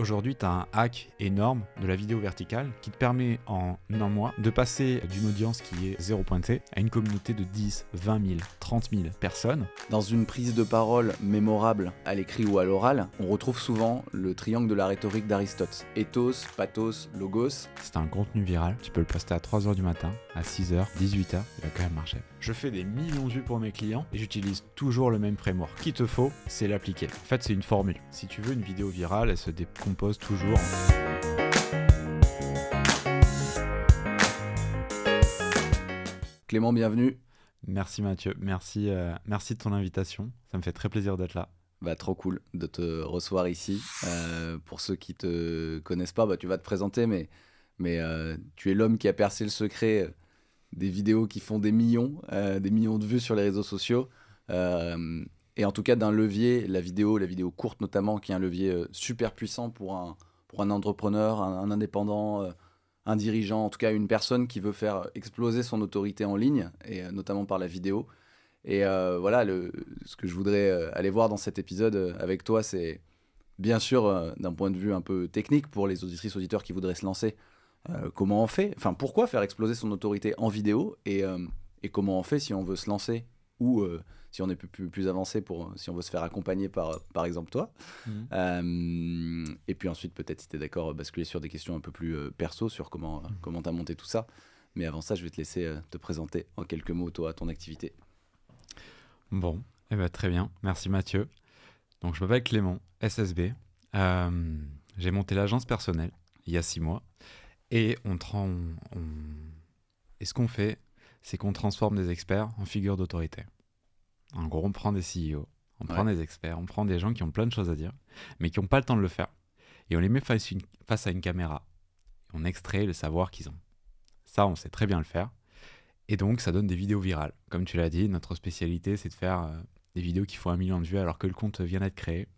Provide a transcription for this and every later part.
Aujourd'hui, tu as un hack énorme de la vidéo verticale qui te permet en un mois de passer d'une audience qui est zéro pointée à une communauté de 10, 20 000, 30 000 personnes. Dans une prise de parole mémorable à l'écrit ou à l'oral, on retrouve souvent le triangle de la rhétorique d'Aristote. Ethos, pathos, logos. C'est un contenu viral, tu peux le poster à 3h du matin, à 6h, 18h, il va quand même marcher. Je fais des millions de vues pour mes clients et j'utilise toujours le même framework. Ce qu'il te faut, c'est l'appliquer. En fait, c'est une formule. Si tu veux une vidéo virale, elle se décompose toujours. Clément, bienvenue. Merci Mathieu, merci de ton invitation. Ça me fait très plaisir d'être là. Trop cool de te recevoir ici. Pour ceux qui te connaissent pas, tu vas te présenter, mais tu es l'homme qui a percé le secret des vidéos qui font des millions de vues sur les réseaux sociaux. Et en tout cas d'un levier, la vidéo courte notamment, qui est un levier super puissant pour un entrepreneur, un indépendant, un dirigeant, en tout cas une personne qui veut faire exploser son autorité en ligne, et notamment par la vidéo. Et ce que je voudrais aller voir dans cet épisode avec toi, c'est bien sûr d'un point de vue un peu technique pour les auditrices, auditeurs qui voudraient se lancer, comment on fait, enfin pourquoi faire exploser son autorité en vidéo, et comment on fait si on veut se lancer, ou si on est plus avancé, si on veut se faire accompagner par exemple toi. Et puis ensuite peut-être, si tu es d'accord, basculer sur des questions un peu plus perso sur comment tu as monté tout ça. Mais avant ça, je vais te laisser te présenter en quelques mots, toi, ton activité. Bon, très bien, merci Mathieu. Donc je m'appelle Clément, SSB. J'ai monté l'agence personnelle il y a 6 mois. Et et ce qu'on fait, c'est qu'on transforme des experts en figures d'autorité. En gros, on prend des CEO, on prend des experts, on prend des gens qui ont plein de choses à dire, mais qui n'ont pas le temps de le faire. Et on les met face à une caméra. On extrait le savoir qu'ils ont. Ça, on sait très bien le faire. Et donc, ça donne des vidéos virales. Comme tu l'as dit, notre spécialité, c'est de faire des vidéos qui font 1 million de vues alors que le compte vient d'être créé,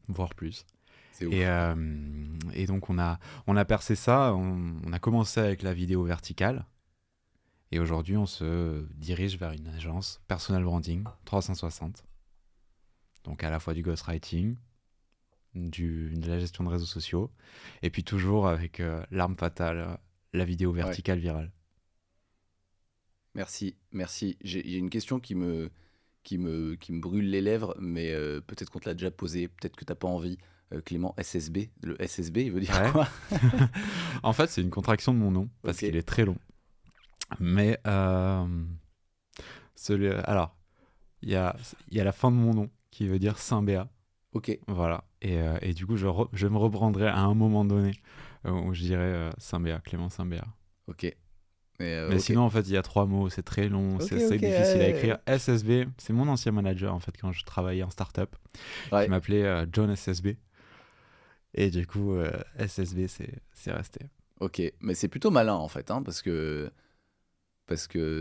voire plus. C'est ouf. Et donc, on a percé ça. On a commencé avec la vidéo verticale. Et aujourd'hui, on se dirige vers une agence personal branding 360. Donc, à la fois du ghostwriting, de la gestion de réseaux sociaux, et puis toujours avec l'arme fatale, la vidéo verticale virale. Merci. J'ai une question qui me brûle les lèvres, mais peut-être qu'on te l'a déjà posée, peut-être que tu n'as pas envie. Clément, SSB, le SSB, il veut dire quoi? En fait, c'est une contraction de mon nom, parce qu'il est très long. Mais alors, il y a la fin de mon nom qui veut dire Saint-Béat. Ok. Voilà. Et du coup, je me reprendrai à un moment donné où je dirais Saint-Béat, Clément Saint-Béat. Ok. Mais sinon, en fait, il y a 3 mots, c'est très long, c'est difficile à écrire. SSB, c'est mon ancien manager, en fait, quand je travaillais en start-up, qui m'appelait John SSB. Et du coup, SSB, c'est resté. Ok, mais c'est plutôt malin, en fait, hein, parce que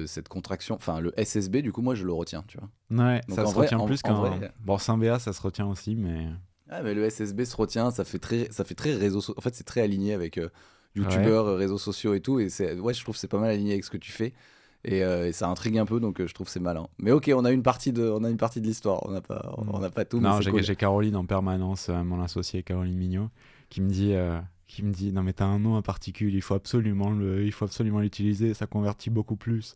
cette contraction, enfin, le SSB, du coup, moi, je le retiens, tu vois. Ouais, donc ça se retient plus qu'un... Vrai... Bon, Saint-Béat, ça se retient aussi, mais... Ah, mais le SSB se retient, ça fait très réseau... En fait, c'est très aligné avec... youtubeurs, réseaux sociaux et tout, et je trouve que c'est pas mal aligné avec ce que tu fais, et ça intrigue un peu, donc je trouve que c'est malin. Mais ok, on a une partie de l'histoire, on n'a pas tout. Non, mais c'est cool. J'ai Caroline en permanence, mon associée Caroline Mignot, qui me dit non mais t'as un nom à particule, il faut absolument l'utiliser, ça convertit beaucoup plus.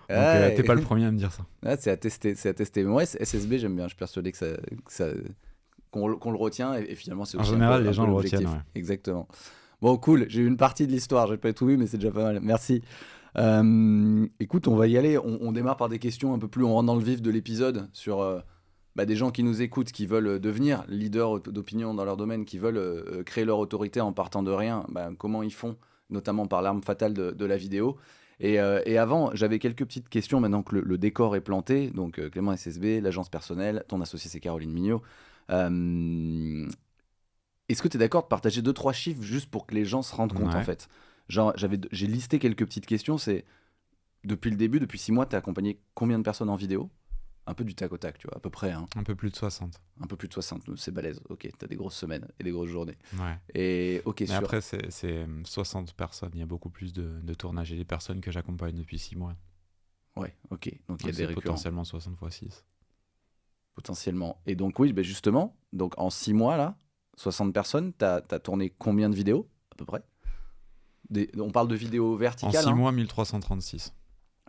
Donc t'es pas le premier à me dire ça. C'est à tester. Mais moi, SSB, j'aime bien, je suis persuadé qu'on le retient, et finalement c'est aussi en général les gens le retiennent. Ouais. Exactement. Bon, cool, j'ai eu une partie de l'histoire, j'ai pas tout vu, mais c'est déjà pas mal, merci. Écoute, on va y aller, on démarre par des questions un peu plus, on rentre dans le vif de l'épisode, sur des gens qui nous écoutent, qui veulent devenir leaders d'opinion dans leur domaine, qui veulent créer leur autorité en partant de rien, comment ils font, notamment par l'arme fatale de la vidéo. Et avant, j'avais quelques petites questions, maintenant que le décor est planté, donc Clément SSB, l'agence personnelle, ton associé c'est Caroline Mignot. Est-ce que tu es d'accord de partager 2-3 chiffres juste pour que les gens se rendent compte, en fait? Genre, j'ai listé quelques petites questions, c'est depuis le début, depuis 6 mois, tu as accompagné combien de personnes en vidéo? Un peu du tac au tac, tu vois, à peu près. Hein. Un peu plus de 60. Un peu plus de 60, c'est balèze. Ok, tu as des grosses semaines et des grosses journées. Ouais. Et mais après, c'est 60 personnes, il y a beaucoup plus de tournage. Et des personnes que j'accompagne depuis 6 mois. Ouais, ok. Donc il y a des récurrents. Potentiellement 60 x 6. Potentiellement. Et donc oui, justement, donc en 6 mois là, 60 personnes, t'as tourné combien de vidéos, à peu près? On parle de vidéos En verticales, 6 hein. mois, 1336.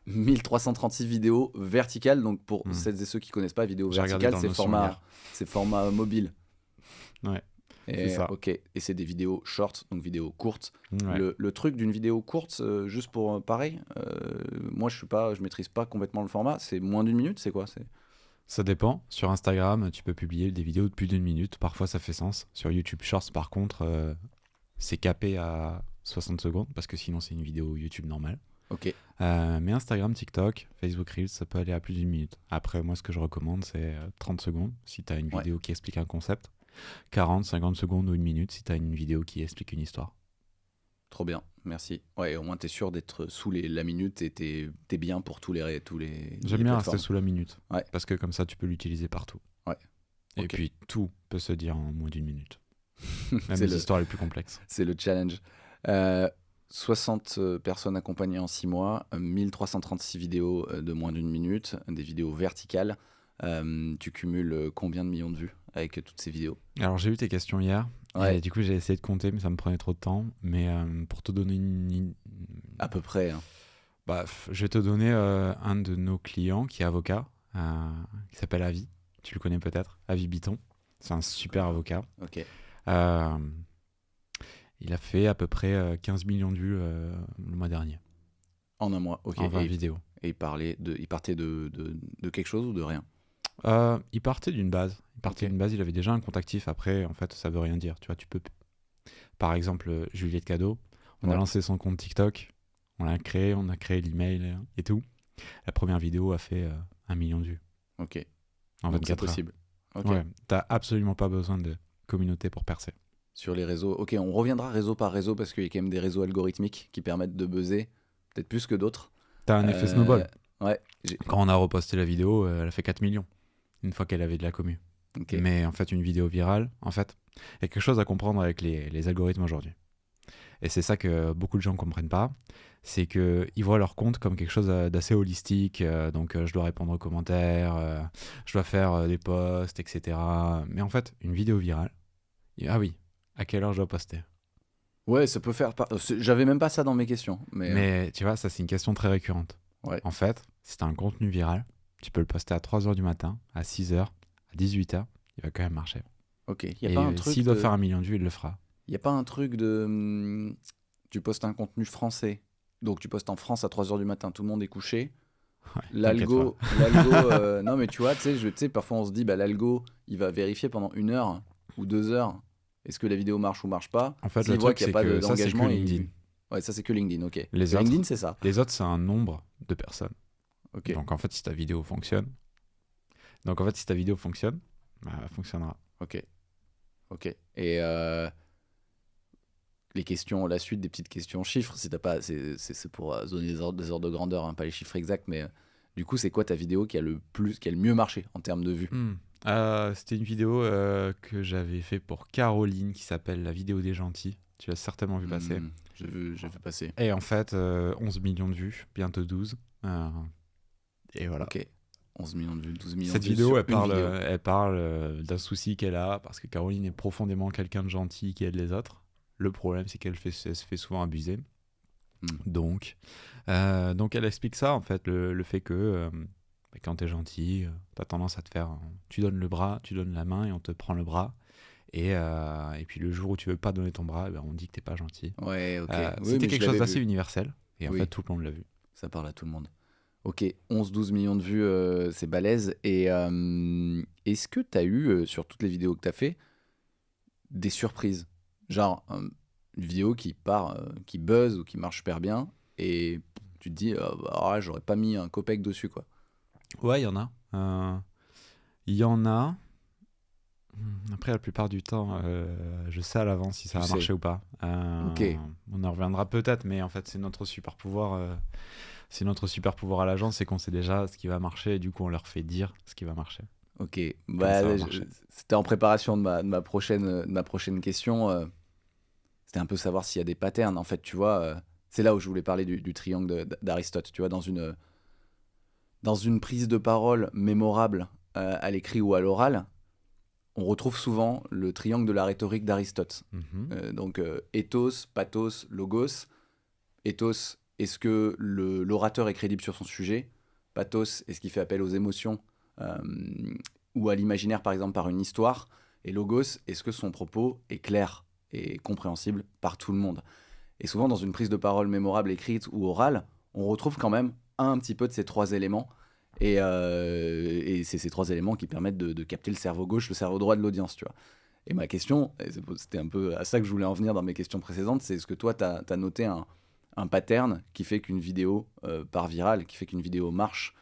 1336 vidéos verticales. Donc, pour Hmm. celles et ceux qui connaissent pas, vidéo J'ai regardé verticale, dans c'est Notion format, mobile. Ouais, c'est Et, ça. ok. Et c'est des vidéos short, donc vidéos courtes. Ouais. Le truc d'une vidéo courte, juste pour pareil, moi je maîtrise pas complètement le format. C'est moins d'une minute, c'est quoi? Ça dépend. Sur Instagram, tu peux publier des vidéos de plus d'une minute. Parfois, ça fait sens. Sur YouTube Shorts, par contre, c'est capé à 60 secondes parce que sinon, c'est une vidéo YouTube normale. Ok. Mais Instagram, TikTok, Facebook Reels, ça peut aller à plus d'une minute. Après, moi, ce que je recommande, c'est 30 secondes si tu as une Ouais. vidéo qui explique un concept. 40, 50 secondes ou une minute si tu as une vidéo qui explique une histoire. Trop bien, merci. Ouais, et au moins t'es sûr d'être sous la minute et t'es bien pour tous les J'aime les bien plateformes. rester sous la minute. Ouais. Parce que comme ça, tu peux l'utiliser partout. Ouais. Et Ok. puis, tout peut se dire en moins d'une minute. Même C'est les histoires les plus complexes. C'est le challenge. 60 personnes accompagnées en 6 mois, 1336 vidéos de moins d'une minute, des vidéos verticales. Tu cumules combien de millions de vues avec toutes ces vidéos? Alors, j'ai eu tes questions hier. Ouais. Et du coup, j'ai essayé de compter, mais ça me prenait trop de temps. Mais pour te donner À peu près, hein. je vais te donner un de nos clients qui est avocat, qui s'appelle Avi. Tu le connais peut-être, Avi Biton. C'est un super avocat. Ok. Euh, il a fait à peu près 15 millions de vues le mois dernier, En un mois, ok. en 20 vidéos. Et il partait de quelque chose ou de rien? Il partait d'une base. Ok. Il avait déjà un compte actif. Après, en fait, ça veut rien dire. Tu vois, tu peux. Par exemple, Juliette Cadeau, on a Ouais. lancé son compte TikTok, on a créé l'email et tout. La première vidéo a fait 1 million de vues Ok. en Donc c'est 24 heures. possible. Ok. Ouais, t'as absolument pas besoin de communauté pour percer. Sur les réseaux. Ok, on reviendra réseau par réseau parce qu'il y a quand même des réseaux algorithmiques qui permettent de buzzer, peut-être plus que d'autres. T'as un effet snowball. Ouais. Quand on a reposté la vidéo, elle a fait 4 millions une fois qu'elle avait de la commu. Ok. Mais en fait, une vidéo virale, en fait, il y a quelque chose à comprendre avec les algorithmes aujourd'hui. Et c'est ça que beaucoup de gens ne comprennent pas. C'est qu'ils voient leur compte comme quelque chose d'assez holistique. Donc, je dois répondre aux commentaires, je dois faire des posts, etc. Mais en fait, une vidéo virale, ah oui, à quelle heure je dois poster? Ouais, ça peut faire. J'avais même pas ça dans mes questions. Mais tu vois, ça, c'est une question très récurrente. Ouais. En fait, si tu as un contenu viral, tu peux le poster à 3h du matin, à 6h, à 18h, il va quand même marcher. Ok. Il y a Et pas un truc s'il doit faire 1 million de vues, il le fera. Il y a pas un truc de. Tu postes un contenu français. Donc tu postes en France à 3h du matin, tout le monde est couché. Ouais, L'algo, non mais tu vois, tu sais, parfois on se dit, bah l'algo, il va vérifier pendant 1 heure ou 2 heures, est-ce que la vidéo marche ou marche pas. En fait, S'il le voit truc, qu'il n'y c'est a pas que ça, c'est que d'engagement, LinkedIn. Ouais, ça c'est que LinkedIn, ok. Les Sur autres, LinkedIn, c'est ça. Les autres, c'est un nombre de personnes. Ok. Donc en fait, si ta vidéo fonctionne, bah, elle fonctionnera. Ok. Et les questions, la suite des petites questions chiffres, si t'as pas, c'est pour donner des ordres de grandeur, hein, pas les chiffres exacts, mais du coup, c'est quoi ta vidéo qui a le mieux marché en termes de vues? C'était une vidéo que j'avais fait pour Caroline qui s'appelle La vidéo des gentils. Tu l'as certainement vu passer. J'ai vu passer. Et en fait, 11 millions de vues, bientôt 12. Et voilà. Ok. 11 millions de vues, 12 millions Cette de vues vidéo, sur elle une parle, vidéo. elle parle d'un souci qu'elle a parce que Caroline est profondément quelqu'un de gentil qui aide les autres. Le problème, c'est qu'elle se fait souvent abuser. Donc, elle explique ça, en fait, le fait que quand t'es gentil, t'as tendance à te faire... Tu donnes le bras, tu donnes la main et on te prend le bras. Et puis le jour où tu veux pas donner ton bras, on dit que t'es pas gentil. Ouais, ok. Oui, C'était mais quelque je chose l'avais d'assez vu. universel. Et en Oui. fait, tout le monde l'a vu. Ça parle à tout le monde. Ok, 11-12 millions de vues, c'est balèze. Et est-ce que tu as eu, sur toutes les vidéos que tu as fait, des surprises? Genre, une vidéo qui qui buzz ou qui marche super bien, et tu te dis, alors là, j'aurais pas mis un copec dessus, quoi. Ouais, il y en a. Il y en a. Après, la plupart du temps, je sais à l'avance si ça va marcher ou pas. Ok. On en reviendra peut-être, mais en fait, c'est notre super pouvoir. C'est notre super pouvoir à l'agence, c'est qu'on sait déjà ce qui va marcher et du coup, on leur fait dire ce qui va marcher. Ok, ça va marcher. c'était en préparation de ma prochaine question. C'était un peu savoir s'il y a des patterns. En fait, tu vois, c'est là où je voulais parler du triangle d'Aristote. Tu vois, dans une prise de parole mémorable à l'écrit ou à l'oral, on retrouve souvent le triangle de la rhétorique d'Aristote. Donc, ethos, pathos, logos. Ethos, est-ce que l'orateur est crédible sur son sujet? Pathos, est-ce qu'il fait appel aux émotions ou à l'imaginaire, par exemple, par une histoire? Et logos, est-ce que son propos est clair et compréhensible par tout le monde? Et souvent, dans une prise de parole mémorable, écrite ou orale, on retrouve quand même un petit peu de ces 3 éléments. Et c'est ces 3 éléments qui permettent de capter le cerveau gauche, le cerveau droit de l'audience, tu vois. Et ma question, et c'était un peu à ça que je voulais en venir dans mes questions précédentes, c'est est-ce que toi, tu as noté un pattern qui fait qu'une vidéo part virale, qui fait qu'une vidéo marche?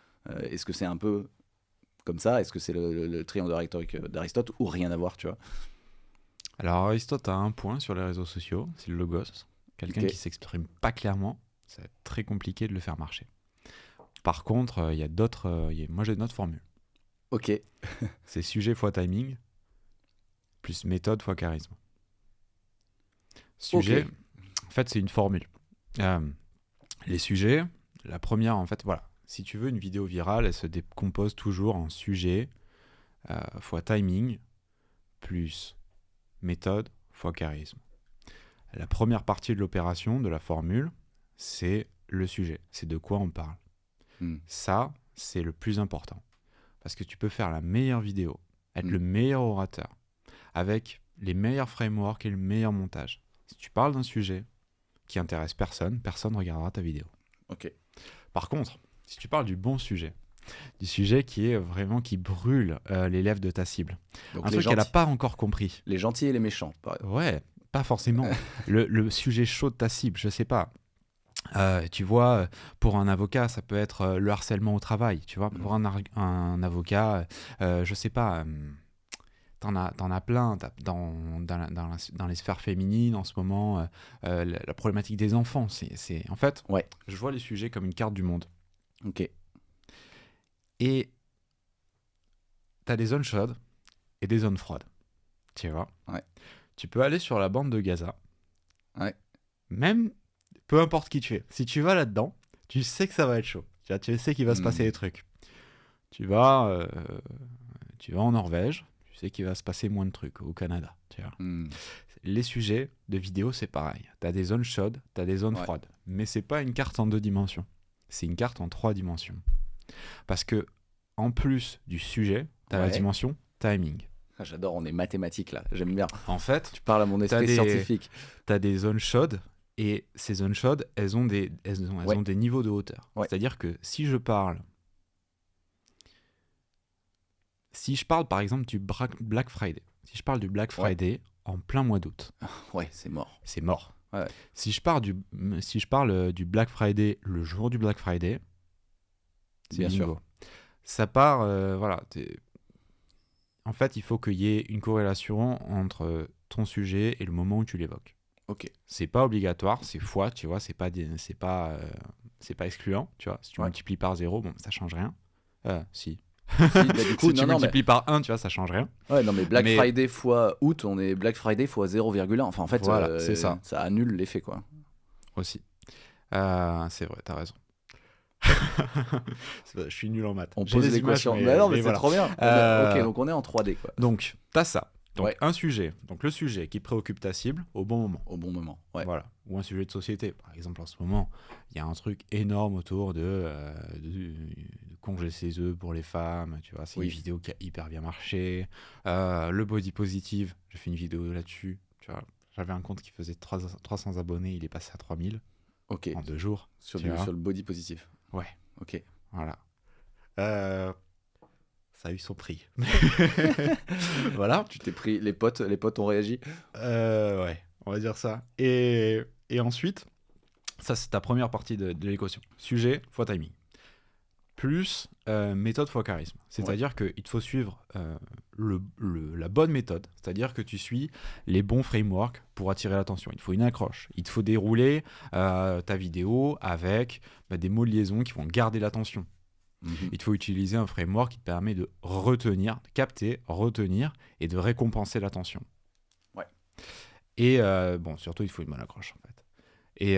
Est-ce que c'est un peu comme ça? Est-ce que c'est le triangle de la rhétorique d'Aristote ou rien à voir, tu vois? Alors Aristote a un point sur les réseaux sociaux, c'est le logos. Quelqu'un qui s'exprime pas clairement, ça va être très compliqué de le faire marcher. Par contre, il y a d'autres. Moi, j'ai une autre formule. Ok. C'est sujet fois timing, plus méthode fois charisme. Sujet, en fait, c'est une formule. Les sujets, la première, en fait, voilà. Si tu veux une vidéo virale, elle se décompose toujours en sujet fois timing, plus méthode fois charisme. La première partie de l'opération, de la formule, c'est le sujet. C'est de quoi on parle. Ça, c'est le plus important. Parce que tu peux faire la meilleure vidéo, être le meilleur orateur, avec les meilleurs frameworks et le meilleur montage. Si tu parles d'un sujet qui intéresse personne, personne ne regardera ta vidéo. Ok. Par contre, si tu parles du bon sujet, du sujet qui est vraiment qui brûle les lèvres de ta cible, donc un truc qu'elle n'a pas encore compris. Les gentils et les méchants. Ouais, pas forcément. le sujet chaud de ta cible, je sais pas. Tu vois, pour un avocat, ça peut être le harcèlement au travail. Tu vois, pour un avocat, je sais pas, t'en as plein dans les sphères féminines en ce moment. La problématique des enfants, en fait, je vois les sujets comme une carte du monde. Ok. Et t'as des zones chaudes et des zones froides. Tu vois. Ouais. Tu peux aller sur la bande de Gaza. Ouais. Même peu importe qui tu es, si tu vas là-dedans, tu sais que ça va être chaud. Tu sais qu'il va se passer des trucs. Tu vas en Norvège, tu sais qu'il va se passer moins de trucs. Au Canada, tu vois. Les sujets de vidéo, c'est pareil. Tu as des zones chaudes, tu as des zones froides. Mais c'est pas une carte en 2 dimensions. C'est une carte en 3 dimensions. Parce que, en plus du sujet, tu as la dimension timing. Ah, j'adore, on est mathématiques là, j'aime bien. En fait, tu parles à mon esprit scientifique. Tu as des zones chaudes. Et ces zones chaudes, elles ont des niveaux de hauteur. C'est-à-dire que si je parle par exemple du Black Friday, si je parle du Black Friday en plein mois d'août, c'est mort. C'est mort. Ouais. Si je parle du Black Friday le jour du Black Friday, c'est bien bingo. sûr. Ça part, voilà. En fait, il faut qu'il y ait une corrélation entre ton sujet et le moment où tu l'évoques. Ok. C'est pas obligatoire, c'est fois, tu vois, c'est pas excluant, tu vois. Si tu multiplies par 0, bon, ça change rien. Si. Du coup, si tu multiplies par 1, tu vois, ça change rien. Ouais, non, mais Black Friday fois août, on est Black Friday fois 0,1. Enfin, en fait, voilà, c'est ça. Ça annule l'effet, quoi. Aussi. C'est vrai, t'as raison. Je suis nul en maths. On pose des équations. Mais non, mais c'est trop bien. Ok, donc on est en 3D, quoi. Donc, t'as ça. Donc, un sujet. Donc, le sujet qui préoccupe ta cible au bon moment. Au bon moment, Voilà. Ou un sujet de société. Par exemple, en ce moment, il y a un truc énorme autour de congé ses œufs pour les femmes. Tu vois, c'est une vidéo qui a hyper bien marché. Le body positive, j'ai fait une vidéo là-dessus. Tu vois, j'avais un compte qui faisait 300 abonnés, il est passé à 3000 en 2 jours. Sur le body positif. Ouais. Ok. Voilà. Ça a eu son prix. Voilà. Tu t'es pris, les potes ont réagi. Ouais, on va dire ça. Et ensuite, ça c'est ta première partie de l'équation. Sujet fois timing. Plus méthode fois charisme. C'est-à-dire qu'il te faut suivre la bonne méthode. C'est-à-dire que tu suis les bons frameworks pour attirer l'attention. Il te faut une accroche. Il te faut dérouler ta vidéo avec des mots de liaison qui vont garder l'attention. Il te faut utiliser un framework qui te permet de retenir, de capter, retenir et de récompenser l'attention. Ouais. Et surtout, il te faut une bonne accroche en fait. Et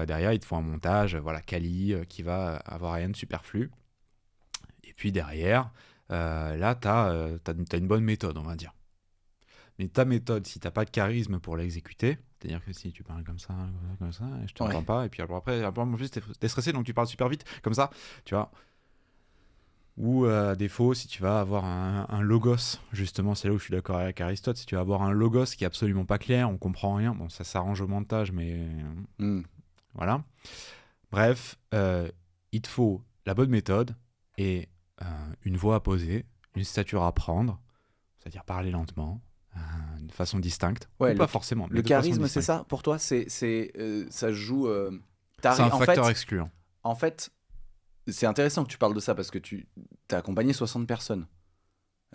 derrière, il te faut un montage, quali, qui va avoir rien de superflu. Et puis derrière, là, t'as une bonne méthode, on va dire. Mais ta méthode, si tu n'as pas de charisme pour l'exécuter, c'est-à-dire que si tu parles comme ça, et je t'entends pas, et puis alors après, en plus, tu es stressé, donc tu parles super vite, comme ça, tu vois. Ou à défaut, si tu vas avoir un logos, justement, c'est là où je suis d'accord avec Aristote, si tu vas avoir un logos qui est absolument pas clair, on comprend rien, bon, ça s'arrange au montage, mais voilà. Bref, il te faut la bonne méthode et une voix à poser, une stature à prendre, c'est-à-dire parler lentement, de façon distincte, ou pas forcément. Mais le charisme, c'est ça pour toi, ça joue. C'est un facteur excluant. En fait, c'est intéressant que tu parles de ça parce que tu as accompagné 60 personnes.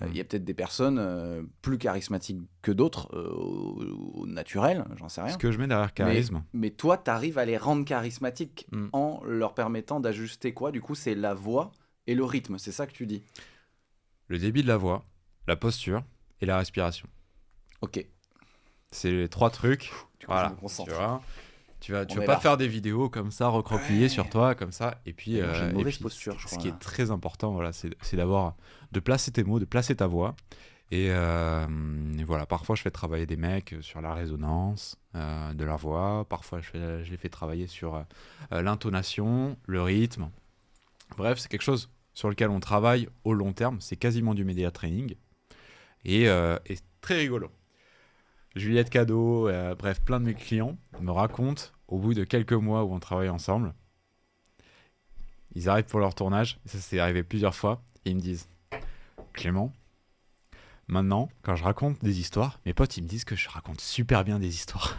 Il y a peut-être des personnes plus charismatiques que d'autres, au naturel, j'en sais rien. Ce que je mets derrière charisme. Mais toi, tu arrives à les rendre charismatiques en leur permettant d'ajuster quoi? Du coup, c'est la voix et le rythme, c'est ça que tu dis? Le débit de la voix, la posture et la respiration. Ok. C'est les 3 trucs. Du coup, voilà, je me concentre. Tu vas pas faire des vidéos comme ça, recroquevillées sur toi, comme ça. Et puis, j'ai une mauvaise posture, je crois. Ce qui est très important, voilà, c'est de placer tes mots, de placer ta voix. Et voilà, parfois je fais travailler des mecs sur la résonance de leur voix. Parfois je les fais travailler sur l'intonation, le rythme. Bref, c'est quelque chose sur lequel on travaille au long terme. C'est quasiment du média training. Et très rigolo. Juliette Cadeau, bref, plein de mes clients me racontent, au bout de quelques mois où on travaille ensemble, ils arrivent pour leur tournage, et ça s'est arrivé plusieurs fois, et ils me disent « Clément, maintenant, quand je raconte des histoires, mes potes, ils me disent que je raconte super bien des histoires. »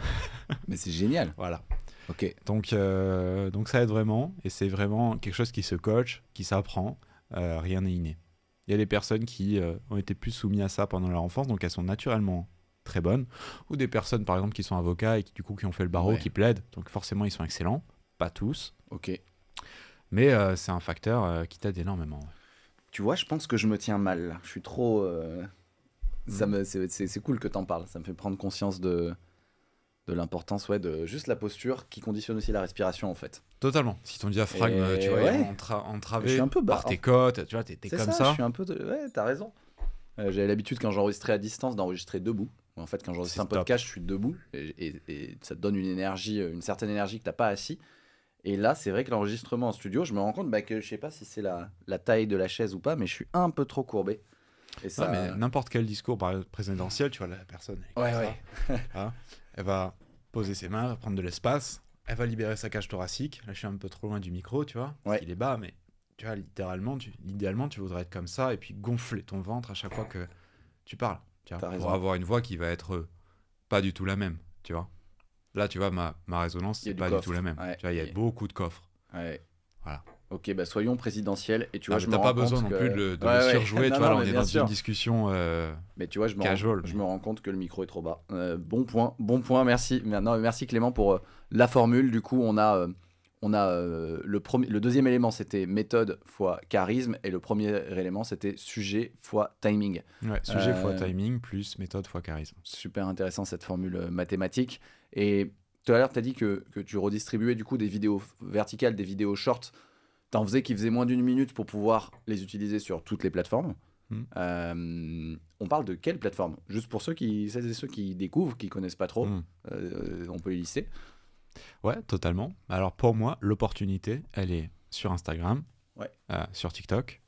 Mais c'est génial. Voilà. Ok. Donc ça aide vraiment, et c'est vraiment quelque chose qui se coach, qui s'apprend, rien n'est inné. Il y a des personnes qui ont été plus soumises à ça pendant leur enfance, donc elles sont naturellement très bonnes, ou des personnes par exemple qui sont avocats et qui du coup qui ont fait le barreau, qui plaident, donc forcément ils sont excellents, pas tous. Ok. Mais c'est un facteur qui t'aide énormément. Tu vois, je pense que je me tiens mal là. Je suis trop. C'est cool que t'en parles. Ça me fait prendre conscience de l'importance, de juste la posture qui conditionne aussi la respiration en fait. Totalement. Si ton diaphragme, tu vois, entravé par tes côtes, tu vois, t'es comme ça. Je suis un peu. Ouais, t'as raison. J'avais l'habitude quand j'enregistrais à distance d'enregistrer debout. En fait, quand j'enregistre un podcast, je suis debout et ça te donne une énergie, une certaine énergie que t'as pas assis. Et là, c'est vrai que l'enregistrement en studio, je me rends compte que je sais pas si c'est la taille de la chaise ou pas, mais je suis un peu trop courbé. Et ça... mais n'importe quel discours présidentiel, tu vois, la personne, elle va poser ses mains, elle va prendre de l'espace, elle va libérer sa cage thoracique. Là, je suis un peu trop loin du micro, tu vois, parce qu'il est bas, mais tu vois, idéalement, tu voudrais être comme ça et puis gonfler ton ventre à chaque fois que tu parles. Tu vois, pour avoir une voix qui va être pas du tout la même, tu vois. Là, tu vois, ma résonance, c'est pas du tout la même. Tu vois, il y a beaucoup de coffres. Ouais. Voilà. Ok, soyons présidentiels. Et tu vois, t'as pas besoin non plus de le surjouer. Tu vois, là, on est dans une discussion mais tu vois, je casual. Je me rends compte que le micro est trop bas. Bon point, merci. Merci Clément pour la formule. Du coup, on a le deuxième élément, c'était méthode fois charisme. Et le premier élément, c'était sujet fois timing. Ouais, sujet fois timing plus méthode fois charisme. Super intéressant cette formule mathématique. Et tout à l'heure, tu as dit que tu redistribuais du coup des vidéos verticales, des vidéos shorts. T'en faisais qui faisaient moins d'1 minute pour pouvoir les utiliser sur toutes les plateformes. On parle de quelle plateforme? Juste pour ceux qui découvrent, qui connaissent pas trop, on peut les lister. Ouais, totalement. Alors pour moi, l'opportunité, elle est sur Instagram, sur TikTok.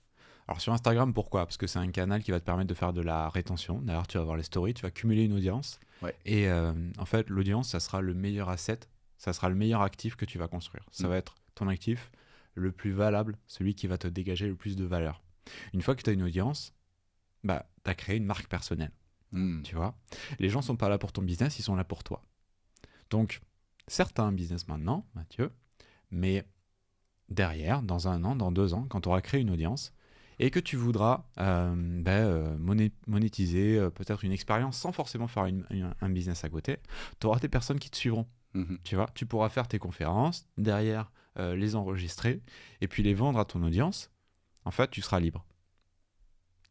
Alors sur Instagram, pourquoi? Parce que c'est un canal qui va te permettre de faire de la rétention. D'ailleurs, tu vas voir les stories, tu vas cumuler une audience. Et en fait, l'audience, ça sera le meilleur asset, ça sera le meilleur actif que tu vas construire. Ça va être ton actif le plus valable, celui qui va te dégager le plus de valeur. Une fois que tu as une audience, tu as créé une marque personnelle. Tu vois, les gens sont pas là pour ton business, ils sont là pour toi. Donc, certes, tu as un business maintenant, Mathieu, mais derrière, dans 1 an, dans 2 ans, quand tu auras créé une audience et que tu voudras monétiser peut-être une expérience sans forcément faire un business à côté, tu auras des personnes qui te suivront. Tu vois, tu pourras faire tes conférences, derrière les enregistrer et puis les vendre à ton audience. En fait, tu seras libre.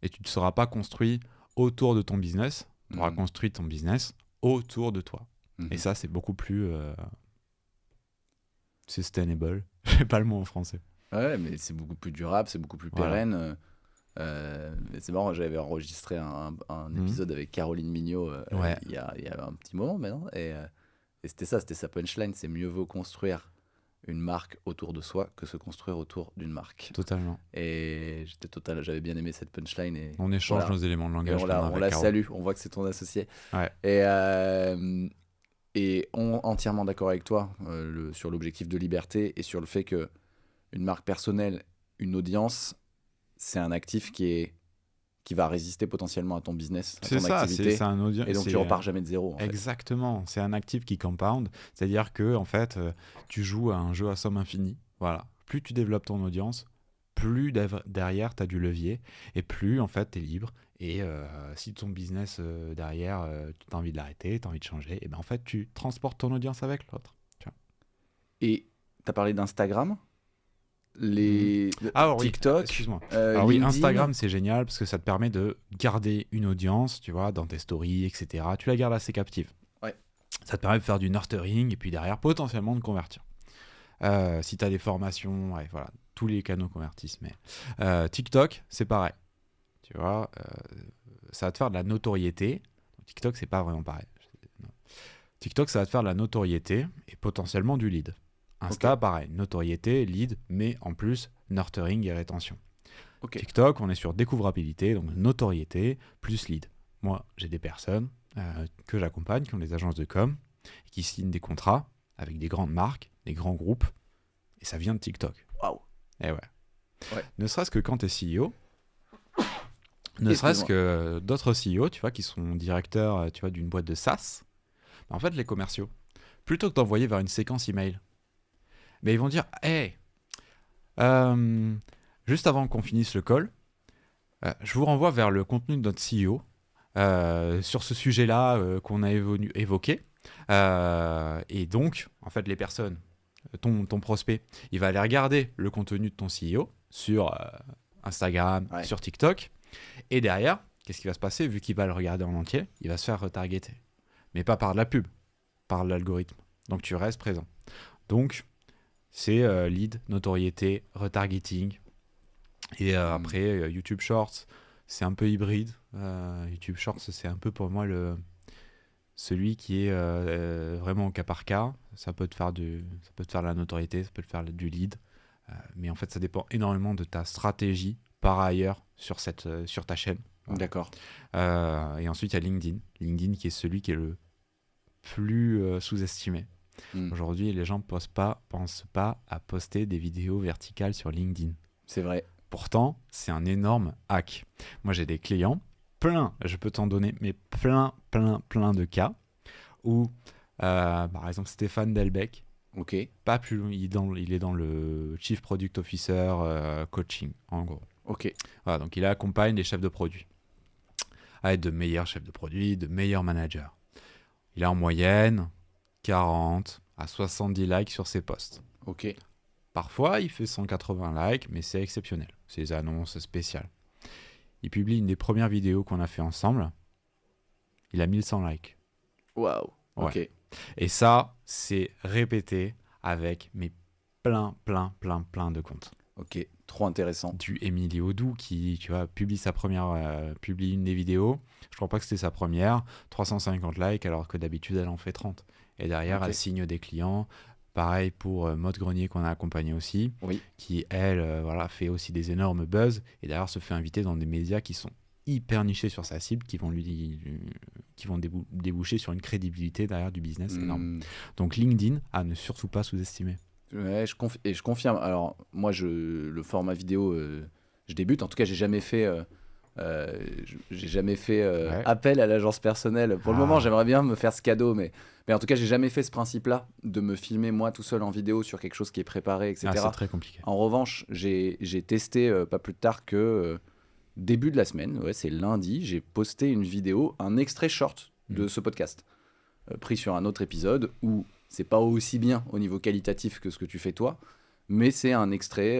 Et tu ne seras pas construit autour de ton business, tu auras construit ton business autour de toi. Et ça, c'est beaucoup plus sustainable. Je n'ai pas le mot en français. Ouais, mais c'est beaucoup plus durable, c'est beaucoup plus pérenne. Mais c'est marrant, j'avais enregistré un épisode avec Caroline Mignot Ouais. il y a un petit moment maintenant. Et c'était ça, c'était sa punchline, c'est mieux vaut construire une marque autour de soi que se construire autour d'une marque. Totalement. Et j'avais bien aimé cette punchline. Et On échange voilà. nos éléments de Et langage. on la salue, on voit que c'est ton associé. Ouais. Et entièrement d'accord avec toi sur l'objectif de liberté et sur le fait que une marque personnelle, une audience, c'est un actif qui va résister potentiellement à ton business, à C'est ton ça, activité. c'est un audience. Et donc tu repars jamais de zéro. En fait. Exactement, c'est un actif qui compound, c'est-à-dire que en fait, tu joues à un jeu à somme infinie. Voilà. Plus tu développes ton audience, plus derrière tu as du levier et plus en fait tu es libre. Et si ton business derrière, tu as envie de l'arrêter, tu as envie de changer, et ben en fait tu transportes ton audience avec l'autre. Et tu as parlé d'Instagram, Ah oui, TikTok, excuse-moi. Alors oui, LinkedIn. Instagram c'est génial parce que ça te permet de garder une audience, tu vois, dans tes stories, etc. Tu la gardes assez captive. Ouais. Ça te permet de faire du nurturing et puis derrière potentiellement de convertir. Si tu as des formations, ouais, voilà, tous les canaux convertissent. Mais TikTok c'est pareil. Tu vois, ça va te faire de la notoriété. TikTok c'est pas vraiment pareil. Non. TikTok ça va te faire de la notoriété et potentiellement du lead. Insta, pareil, notoriété, lead, mais en plus, nurturing et rétention. TikTok, on est sur découvrabilité, donc notoriété plus lead. Moi, j'ai des personnes que j'accompagne, qui ont des agences de com, et qui signent des contrats avec des grandes marques, des grands groupes, et ça vient de TikTok. Waouh. Et ouais. Ne serait-ce que quand tu es CEO, ne serait-ce que d'autres CEO, tu vois, qui sont directeurs, tu vois, d'une boîte de SaaS, en fait, les commerciaux, plutôt que d'envoyer vers une séquence email, mais ils vont dire hey, juste avant qu'on finisse le call, je vous renvoie vers le contenu de notre CEO sur ce sujet-là qu'on a évoqué. Et donc, en fait, les personnes, ton prospect, il va aller regarder le contenu de ton CEO sur Instagram, sur TikTok. Et derrière, qu'est-ce qui va se passer? Vu qu'il va le regarder en entier, il va se faire retargeter. Mais pas par de la pub, par l'algorithme. Donc, tu restes présent. Donc, c'est lead, notoriété, retargeting. Et après, YouTube Shorts, c'est un peu hybride. YouTube Shorts, c'est un peu pour moi celui qui est vraiment au cas par cas. Ça peut te faire de la notoriété, ça peut te faire du lead. Mais en fait, ça dépend énormément de ta stratégie par ailleurs sur ta chaîne. Voilà. D'accord. Et ensuite, il y a LinkedIn. LinkedIn qui est celui qui est le plus sous-estimé. Aujourd'hui, les gens pensent pas à poster des vidéos verticales sur LinkedIn. C'est vrai. Pourtant, c'est un énorme hack. Moi, j'ai des clients, je peux t'en donner, mais plein de cas où, par exemple, Stéphane Delbecq, pas plus loin, il est dans le Chief Product Officer coaching, en gros. Voilà, donc il accompagne les chefs de produits à être de meilleurs chefs de produits, de meilleurs managers. Il a en moyenne 40 à 70 likes sur ses posts. Parfois, il fait 180 likes, mais c'est exceptionnel. C'est des annonces spéciales. Il publie une des premières vidéos qu'on a fait ensemble. Il a 1100 likes. Waouh. Ouais. Et ça, c'est répété avec plein de comptes. Trop intéressant. Du Émilie Audou qui, tu vois, publie une des vidéos. Je crois pas que c'était sa première. 350 likes alors que d'habitude, elle en fait 30. Et derrière, elle signe des clients. Pareil pour Maud Grenier qu'on a accompagné aussi, qui, elle, fait aussi des énormes buzz. Et derrière, se fait inviter dans des médias qui sont hyper nichés sur sa cible, qui vont déboucher sur une crédibilité derrière du business énorme. Donc LinkedIn, à ne surtout pas sous-estimer. Ouais, je confirme. Alors, moi, le format vidéo, je débute. En tout cas, j'ai jamais fait appel à l'agence personnelle. Pour le moment, j'aimerais bien me faire ce cadeau, mais en tout cas, j'ai jamais fait ce principe-là de me filmer moi tout seul en vidéo sur quelque chose qui est préparé, etc. C'est très compliqué. En revanche, j'ai testé pas plus tard que début de la semaine, c'est lundi, j'ai posté une vidéo, un extrait short de ce podcast, pris sur un autre épisode où c'est pas aussi bien au niveau qualitatif que ce que tu fais toi, mais c'est un extrait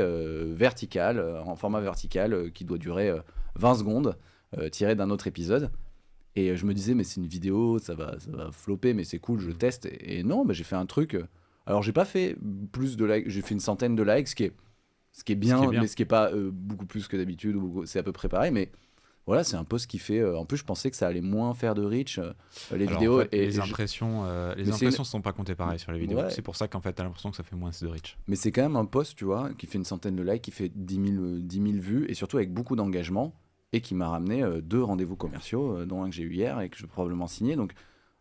vertical, en format vertical, qui doit durer 20 secondes, tiré d'un autre épisode. Et je me disais, mais c'est une vidéo, ça va flopper, mais c'est cool, je teste. Et non, j'ai fait un truc. Alors, j'ai pas fait plus de likes, j'ai fait une centaine de likes, Ce qui est bien, mais ce qui est pas beaucoup plus que d'habitude, c'est à peu près pareil, mais voilà, c'est un peu ce qui fait. En plus, je pensais que ça allait moins faire de reach, les vidéos. En fait, les impressions sont pas comptées pareil sur les vidéos. Ouais. C'est pour ça qu'en fait, t'as l'impression que ça fait moins de reach. Mais c'est quand même un post, tu vois, qui fait une centaine de likes, qui fait 10 000 vues, et surtout avec beaucoup d'engagement, et qui m'a ramené 2 rendez-vous commerciaux, dont un que j'ai eu hier et que je vais probablement signer. Donc,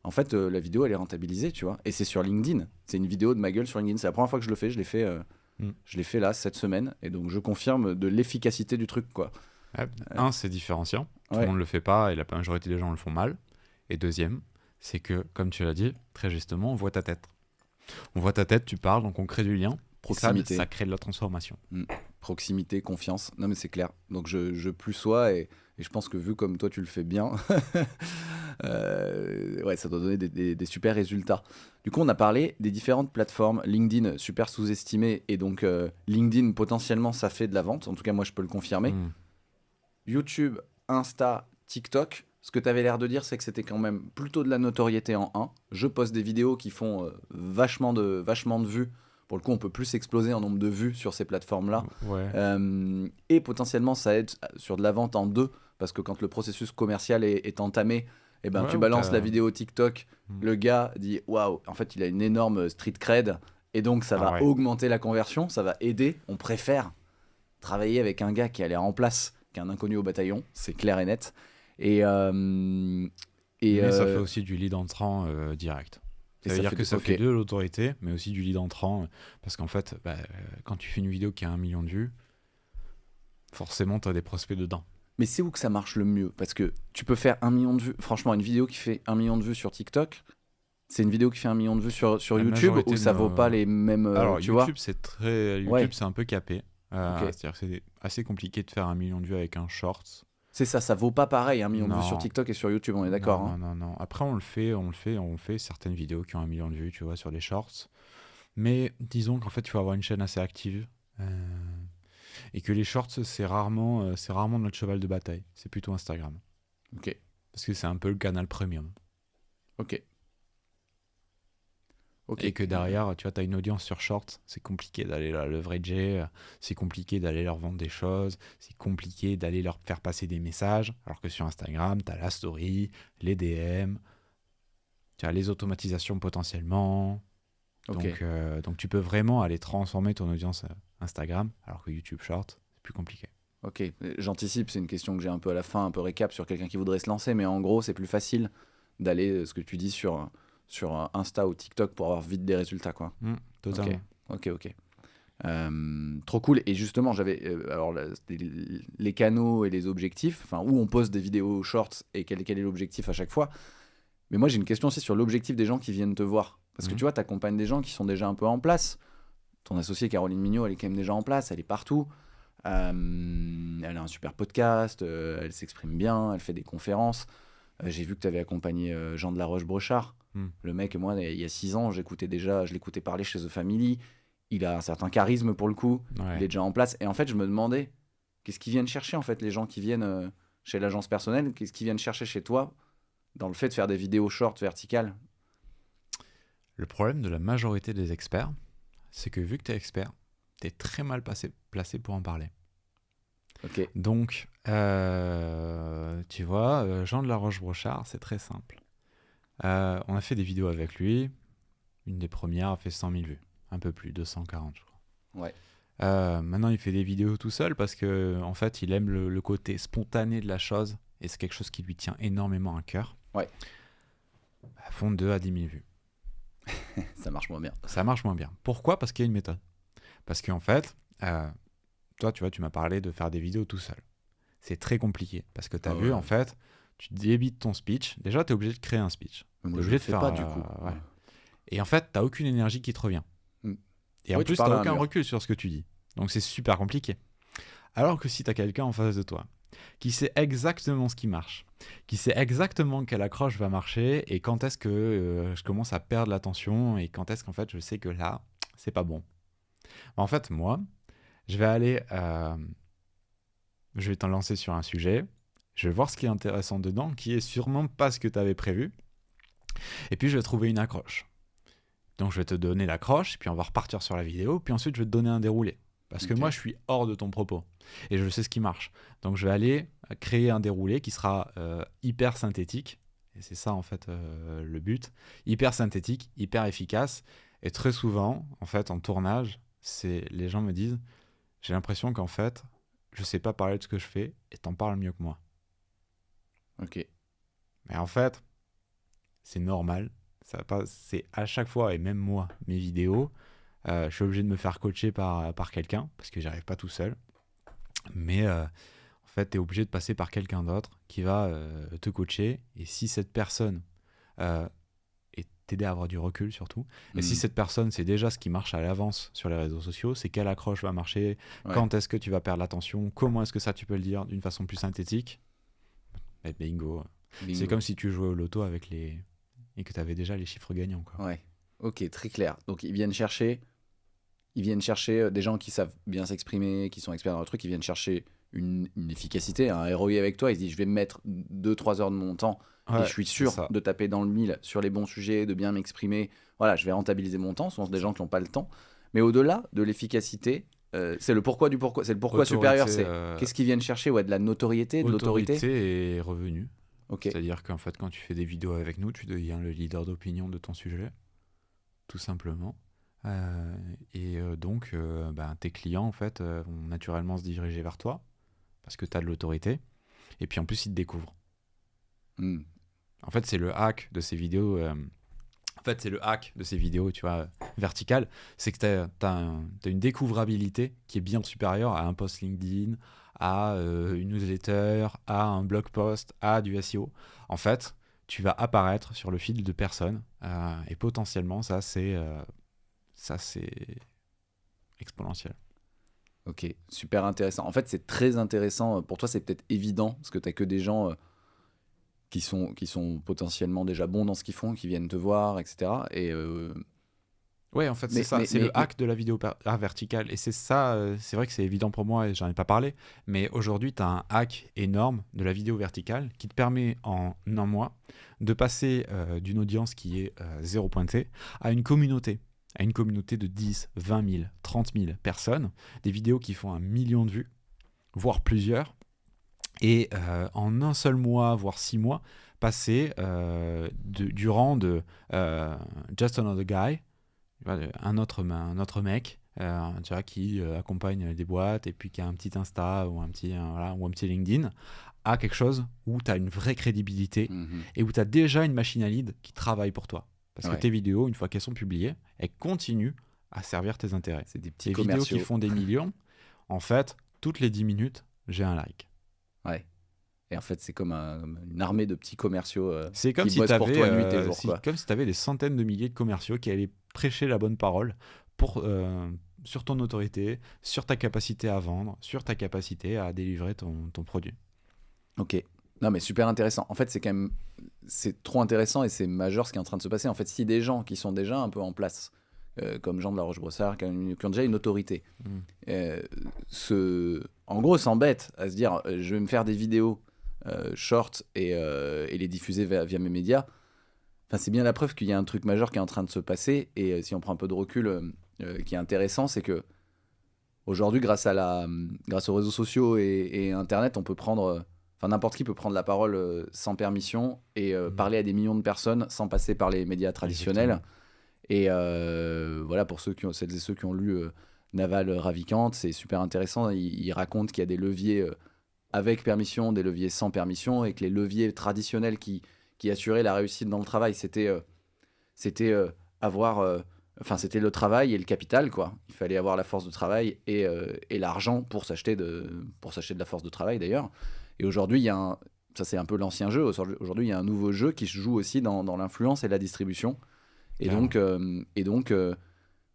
en fait, la vidéo, elle est rentabilisée, tu vois. Et c'est sur LinkedIn. C'est une vidéo de ma gueule sur LinkedIn. C'est la première fois que je le fais. Je l'ai fait là, cette semaine. Et donc, je confirme de l'efficacité du truc, quoi. Un, c'est différenciant. Tout le monde ne le fait pas et la majorité des gens le font mal. Et deuxième, c'est que, comme tu l'as dit, très justement, on voit ta tête. On voit ta tête, tu parles, donc on crée du lien. Proximité. Ça crée de la transformation. Proximité, confiance. Non, mais c'est clair. Donc, je plus sois et je pense que vu comme toi, tu le fais bien, ouais, ça doit donner des super résultats. Du coup, on a parlé des différentes plateformes. LinkedIn, super sous-estimé. Et donc, LinkedIn, potentiellement, ça fait de la vente. En tout cas, moi, je peux le confirmer. YouTube, Insta, TikTok, ce que tu avais l'air de dire, c'est que c'était quand même plutôt de la notoriété en 1. Je poste des vidéos qui font vachement de vues. Pour le coup, on peut plus exploser en nombre de vues sur ces plateformes-là. Ouais. Et potentiellement, ça aide sur de la vente en 2, parce que quand le processus commercial est entamé, eh ben, tu balances la vidéo TikTok, le gars dit « Waouh !» En fait, il a une énorme street cred, et donc ça va augmenter la conversion, ça va aider. On préfère travailler avec un gars qui a l'air en place qu'un inconnu au bataillon, c'est clair et net. Mais ça fait aussi du lead entrant direct. Ça veut dire que ça fait de l'autorité, mais aussi du lead entrant. Parce qu'en fait, quand tu fais une vidéo qui a 1 million de vues, forcément, tu as des prospects dedans. Mais c'est où que ça marche le mieux? Parce que tu peux faire 1 million de vues. Franchement, une vidéo qui fait 1 million de vues sur TikTok, c'est une vidéo qui fait 1 million de vues sur YouTube, ou ça vaut pas les mêmes. Alors, tu YouTube, vois c'est un peu capé. C'est-à-dire que c'est assez compliqué de faire 1 million de vues avec un short. C'est ça vaut pas pareil 1 million de vues sur TikTok et sur YouTube, on est d'accord. Non. Après, on fait certaines vidéos qui ont 1 million de vues, tu vois, sur les shorts. Mais disons qu'en fait, il faut avoir une chaîne assez active. Et que les shorts, c'est rarement notre cheval de bataille. C'est plutôt Instagram. Ok. Parce que c'est un peu le canal premium. Ok. Et que derrière, tu vois, tu as une audience sur Shorts, c'est compliqué d'aller la leverager, c'est compliqué d'aller leur vendre des choses, c'est compliqué d'aller leur faire passer des messages, alors que sur Instagram, tu as la story, les DM, tu as les automatisations potentiellement. Donc tu peux vraiment aller transformer ton audience Instagram, alors que YouTube Shorts, c'est plus compliqué. Ok, j'anticipe, c'est une question que j'ai un peu à la fin, un peu récap sur quelqu'un qui voudrait se lancer, mais en gros, c'est plus facile d'aller, ce que tu dis, sur Insta ou TikTok pour avoir vite des résultats, quoi. Totalement. Ok. Trop cool. Et justement, j'avais alors les canaux et les objectifs, enfin où on poste des vidéos shorts et quel est l'objectif à chaque fois. Mais moi, j'ai une question aussi sur l'objectif des gens qui viennent te voir. Parce que tu vois, tu accompagnes des gens qui sont déjà un peu en place. Ton associée Caroline Mignot, elle est quand même déjà en place, elle est partout. Elle a un super podcast, elle s'exprime bien, elle fait des conférences. J'ai vu que tu avais accompagné Jean de la Roche-Brochard. Le mec, moi, il y a 6 ans, je l'écoutais parler chez The Family. Il a un certain charisme pour le coup. Ouais. Il est déjà en place. Et en fait, je me demandais, qu'est-ce qu'ils viennent chercher, en fait, les gens qui viennent chez l'agence personnelle? Qu'est-ce qu'ils viennent chercher chez toi dans le fait de faire des vidéos short verticales? Le problème de la majorité des experts, c'est que vu que tu es expert, tu es très mal placé pour en parler. Ok. Donc, tu vois, Jean de la Roche-Brochard, c'est très simple. On a fait des vidéos avec lui. Une des premières a fait 100 000 vues. Un peu plus, 240, je crois. Ouais. Maintenant, il fait des vidéos tout seul parce que, en fait, il aime le côté spontané de la chose et c'est quelque chose qui lui tient énormément à cœur. Ouais. À fond de 2 à 10 000 vues. Ça marche moins bien. Ça marche moins bien. Pourquoi? Parce qu'il y a une méthode. Parce qu'en fait, toi, tu vois, tu m'as parlé de faire des vidéos tout seul. C'est très compliqué parce que tu as vu, en fait, tu débites ton speech. Déjà, tu es obligé de créer un speech. Moi, je le fais pas, du coup. Ouais. Et en fait, tu n'as aucune énergie qui te revient. Et en plus, tu n'as aucun recul sur ce que tu dis. Donc, c'est super compliqué. Alors que si tu as quelqu'un en face de toi qui sait exactement ce qui marche, qui sait exactement quelle accroche va marcher et quand est-ce que je commence à perdre l'attention et quand est-ce qu'en fait, je sais que là, c'est pas bon. En fait, moi, je vais aller... je vais t'en lancer sur un sujet. Je vais voir ce qui est intéressant dedans, qui est sûrement pas ce que tu avais prévu. Et puis, je vais trouver une accroche. Donc, je vais te donner l'accroche, puis on va repartir sur la vidéo, puis ensuite, je vais te donner un déroulé. Parce que Ok. moi, je suis hors de ton propos. Et je sais ce qui marche. Donc, je vais aller créer un déroulé qui sera hyper synthétique. Et c'est ça, en fait, le but. Hyper synthétique, hyper efficace. Et très souvent, en fait, en tournage, les gens me disent, j'ai l'impression qu'en fait, je sais pas parler de ce que je fais et t'en parles mieux que moi. Ok. Mais en fait, c'est normal. Ça va pas, c'est à chaque fois, et même moi, mes vidéos, je suis obligé de me faire coacher par quelqu'un parce que j'arrive pas tout seul. Mais en fait, tu es obligé de passer par quelqu'un d'autre qui va te coacher. Et si cette personne, et t'aider à avoir du recul surtout, et si cette personne sait déjà ce qui marche à l'avance sur les réseaux sociaux, c'est quelle accroche va marcher, Ouais. quand est-ce que tu vas perdre l'attention, comment est-ce que ça tu peux le dire d'une façon plus synthétique, et bingo. Bingo. C'est comme si tu jouais au loto avec les... et que tu avais déjà les chiffres gagnants, quoi. Ouais. Ok, très clair. Donc ils viennent chercher des gens qui savent bien s'exprimer, qui sont experts dans le truc, ils viennent chercher une efficacité, un ROI avec toi. Ils se disent, je vais me mettre 2-3 heures de mon temps et je suis c'est sûr ça. de taper dans le mille sur les bons sujets, de bien m'exprimer. Voilà, je vais rentabiliser mon temps. Ce sont des gens qui n'ont pas le temps. Mais au-delà de l'efficacité, c'est le pourquoi du pourquoi. C'est le pourquoi supérieur. C'est qu'est-ce qu'ils viennent chercher? Ouais, de la notoriété, de l'autorité. Autorité et revenu. Ok. C'est-à-dire qu'en fait, quand tu fais des vidéos avec nous, tu deviens le leader d'opinion de ton sujet, tout simplement. Donc, tes clients, en fait, vont naturellement se diriger vers toi parce que tu as de l'autorité. Et puis, en plus, ils te découvrent. Hmm. En fait, c'est le hack de ces vidéos. Tu vois, verticales. C'est que tu as une découvrabilité qui est bien supérieure à un post LinkedIn, à une newsletter, à un blog post, à du SEO. En fait, tu vas apparaître sur le fil de personnes et potentiellement, ça, c'est exponentiel. Ok, super intéressant. En fait, c'est très intéressant. Pour toi, c'est peut-être évident parce que tu n'as que des gens qui sont potentiellement déjà bons dans ce qu'ils font, qui viennent te voir, etc. Et Ouais, en fait, c'est mais, ça. mais, C'est mais, le hack de la vidéo verticale. Et c'est ça, c'est vrai que c'est évident pour moi et j'en ai pas parlé. Mais aujourd'hui, tu as un hack énorme de la vidéo verticale qui te permet en un mois de passer d'une audience qui est zéro pointée à une communauté. À une communauté de 10, 20 000, 30 000 personnes. Des vidéos qui font 1 million de vues, voire plusieurs. Et en un seul mois, voire 6 mois, passer du rang de Just Another Guy, un autre mec tu vois, qui accompagne des boîtes et puis qui a un petit Insta ou un petit LinkedIn, à quelque chose où tu as une vraie crédibilité et où tu as déjà une machine à lead qui travaille pour toi. Parce que tes vidéos, une fois qu'elles sont publiées, elles continuent à servir tes intérêts. c'est des petits Tes commerciaux. vidéos qui font des millions, en fait, toutes les 10 minutes, j'ai un like. Ouais. Et en fait, c'est comme une armée de petits commerciaux C'est comme qui si bossent pour toi nuit et jour. comme si tu avais des centaines de milliers de commerciaux qui allaient prêcher la bonne parole sur ton autorité, sur ta capacité à vendre, sur ta capacité à délivrer ton produit. Ok. Non, mais super intéressant. En fait, c'est trop intéressant et c'est majeur ce qui est en train de se passer. En fait, si des gens qui sont déjà un peu en place, comme Jean de la Roche-Brossard, qui ont déjà une autorité, en gros, s'embêtent à se dire je vais me faire des vidéos short et les diffuser via mes médias. Enfin, c'est bien la preuve qu'il y a un truc majeur qui est en train de se passer. Et si on prend un peu de recul, qui est intéressant, c'est que aujourd'hui, grâce aux réseaux sociaux et Internet, on peut prendre, n'importe qui peut prendre la parole sans permission et parler à des millions de personnes sans passer par les médias traditionnels. Exactement. Et voilà, pour celles et ceux qui ont lu Naval Ravikant, c'est super intéressant. Il raconte qu'il y a des leviers avec permission, des leviers sans permission, et que les leviers traditionnels qui assuraient la réussite dans le travail, c'était c'était le travail et le capital, quoi. Il fallait avoir la force de travail et l'argent pour s'acheter de la force de travail, d'ailleurs. Et aujourd'hui, ça c'est un peu l'ancien jeu. Aujourd'hui, il y a un nouveau jeu qui se joue aussi dans l'influence et la distribution. Et donc,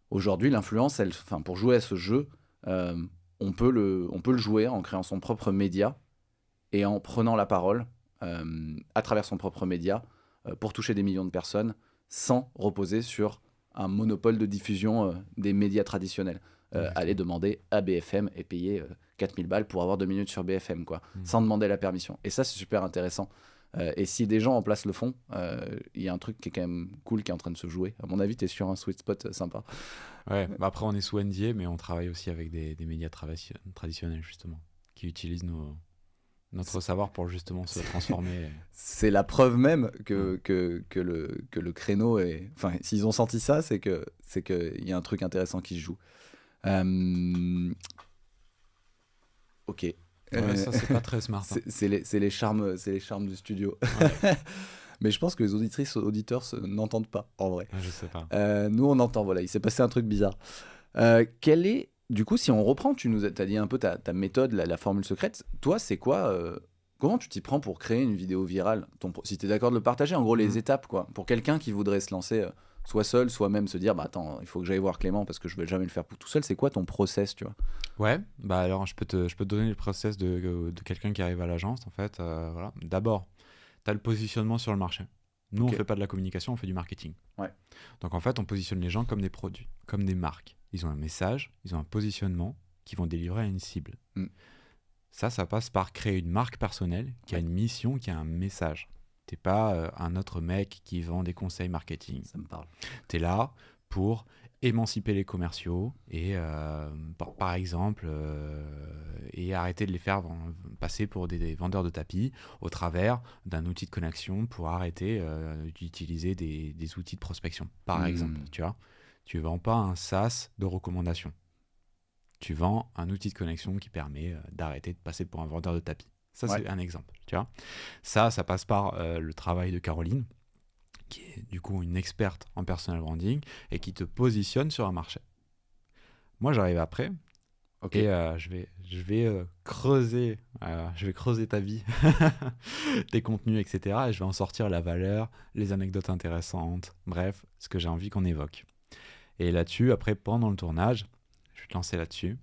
aujourd'hui, l'influence, pour jouer à ce jeu, on peut le jouer en créant son propre média et en prenant la parole à travers son propre média pour toucher des millions de personnes sans reposer sur un monopole de diffusion des médias traditionnels. Aller demander à BFM et payer 4000 balles pour avoir 2 minutes sur BFM, quoi, sans demander la permission. Et ça, c'est super intéressant. Et si des gens en place le font, il y a un truc qui est quand même cool qui est en train de se jouer. À mon avis, tu es sur un sweet spot sympa. Ouais, bah après, on est sous NDA, mais on travaille aussi avec des médias traditionnels, justement, qui utilisent notre savoir pour justement se transformer. C'est la preuve même que le créneau est... Enfin, s'ils ont senti ça, c'est qu'il y a un truc intéressant qui se joue. Ok. Ouais, ça, c'est pas très smart. Hein. C'est les charmes du studio. Ouais. Mais je pense que les auditrices, auditeurs n'entendent pas, en vrai. Je sais pas. Nous, on entend, voilà, il s'est passé un truc bizarre. Quel est, du coup, si on reprend, tu nous as dit un peu ta méthode, la formule secrète. Toi, c'est quoi comment tu t'y prends pour créer une vidéo virale si tu es d'accord de le partager, en gros, les étapes, quoi. Pour quelqu'un qui voudrait se lancer, soit seul, soit même se dire, bah attends, il faut que j'aille voir Clément parce que je vais jamais le faire tout seul. C'est quoi ton process, tu vois? Ouais, bah alors je peux te donner le process de quelqu'un qui arrive à l'agence, en fait. Voilà. D'abord, tu as le positionnement sur le marché. Nous, on fait pas de la communication, on fait du marketing. Ouais. Donc en fait, on positionne les gens comme des produits, comme des marques. Ils ont un message, ils ont un positionnement qu'ils vont délivrer à une cible. Ça passe par créer une marque personnelle qui a une mission, qui a un message. T'es pas un autre mec qui vend des conseils marketing. Ça me parle. T'es là pour émanciper les commerciaux et par exemple et arrêter de les faire passer pour des vendeurs de tapis au travers d'un outil de connexion pour arrêter d'utiliser des outils de prospection par exemple, tu vois. Tu vends pas un SaaS de recommandation, tu vends un outil de connexion qui permet d'arrêter de passer pour un vendeur de tapis. Ça, c'est un exemple, tu vois. Ça passe par le travail de Caroline, qui est du coup une experte en personal branding et qui te positionne sur un marché. Moi, j'arrive après et je vais creuser ta vie, tes contenus, etc. Et je vais en sortir la valeur, les anecdotes intéressantes, bref, ce que j'ai envie qu'on évoque. Et là-dessus, après, pendant le tournage, je vais te lancer là-dessus.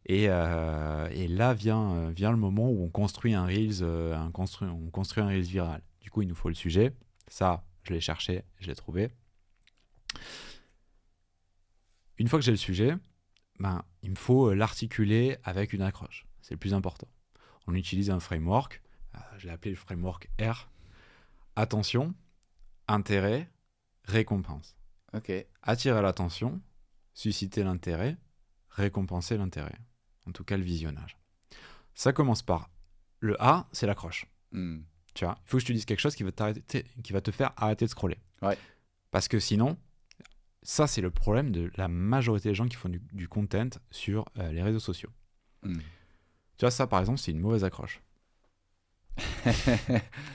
Et là vient le moment où on construit un Reels, on construit un Reels viral. Du coup, il nous faut le sujet. Ça, je l'ai cherché, je l'ai trouvé. Une fois que j'ai le sujet, il me faut l'articuler avec une accroche. C'est le plus important. On utilise un framework. Je l'ai appelé le framework R. Attention, intérêt, récompense. Attirer l'attention, susciter l'intérêt, récompenser l'intérêt. En tout cas, le visionnage. Ça commence par le A, c'est l'accroche. Tu vois, il faut que je te dise quelque chose qui va te faire arrêter de scroller. Ouais. Parce que sinon, ça, c'est le problème de la majorité des gens qui font du content sur les réseaux sociaux. Tu vois, ça, par exemple, c'est une mauvaise accroche.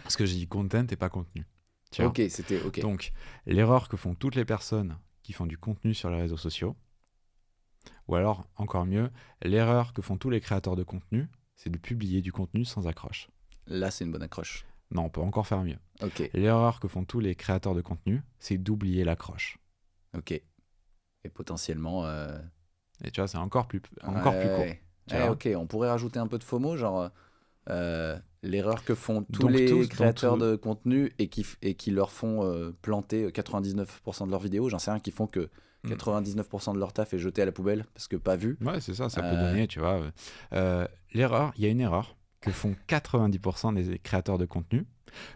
Parce que j'ai dit content et pas contenu. Tu vois. C'était OK. Donc, l'erreur que font toutes les personnes qui font du contenu sur les réseaux sociaux, ou alors, encore mieux, l'erreur que font tous les créateurs de contenu, c'est de publier du contenu sans accroche. Là, c'est une bonne accroche. Non, on peut encore faire mieux. L'erreur que font tous les créateurs de contenu, c'est d'oublier l'accroche. Et potentiellement... Et tu vois, c'est encore plus court. On pourrait rajouter un peu de FOMO, genre l'erreur que font tous les créateurs de contenu et qui leur font planter 99% de leurs vidéos. J'en sais rien, qui font que 99% de leur taf est jeté à la poubelle parce que pas vu. Ouais, c'est ça peut donner, tu vois. Il y a une erreur que font 90% des créateurs de contenu.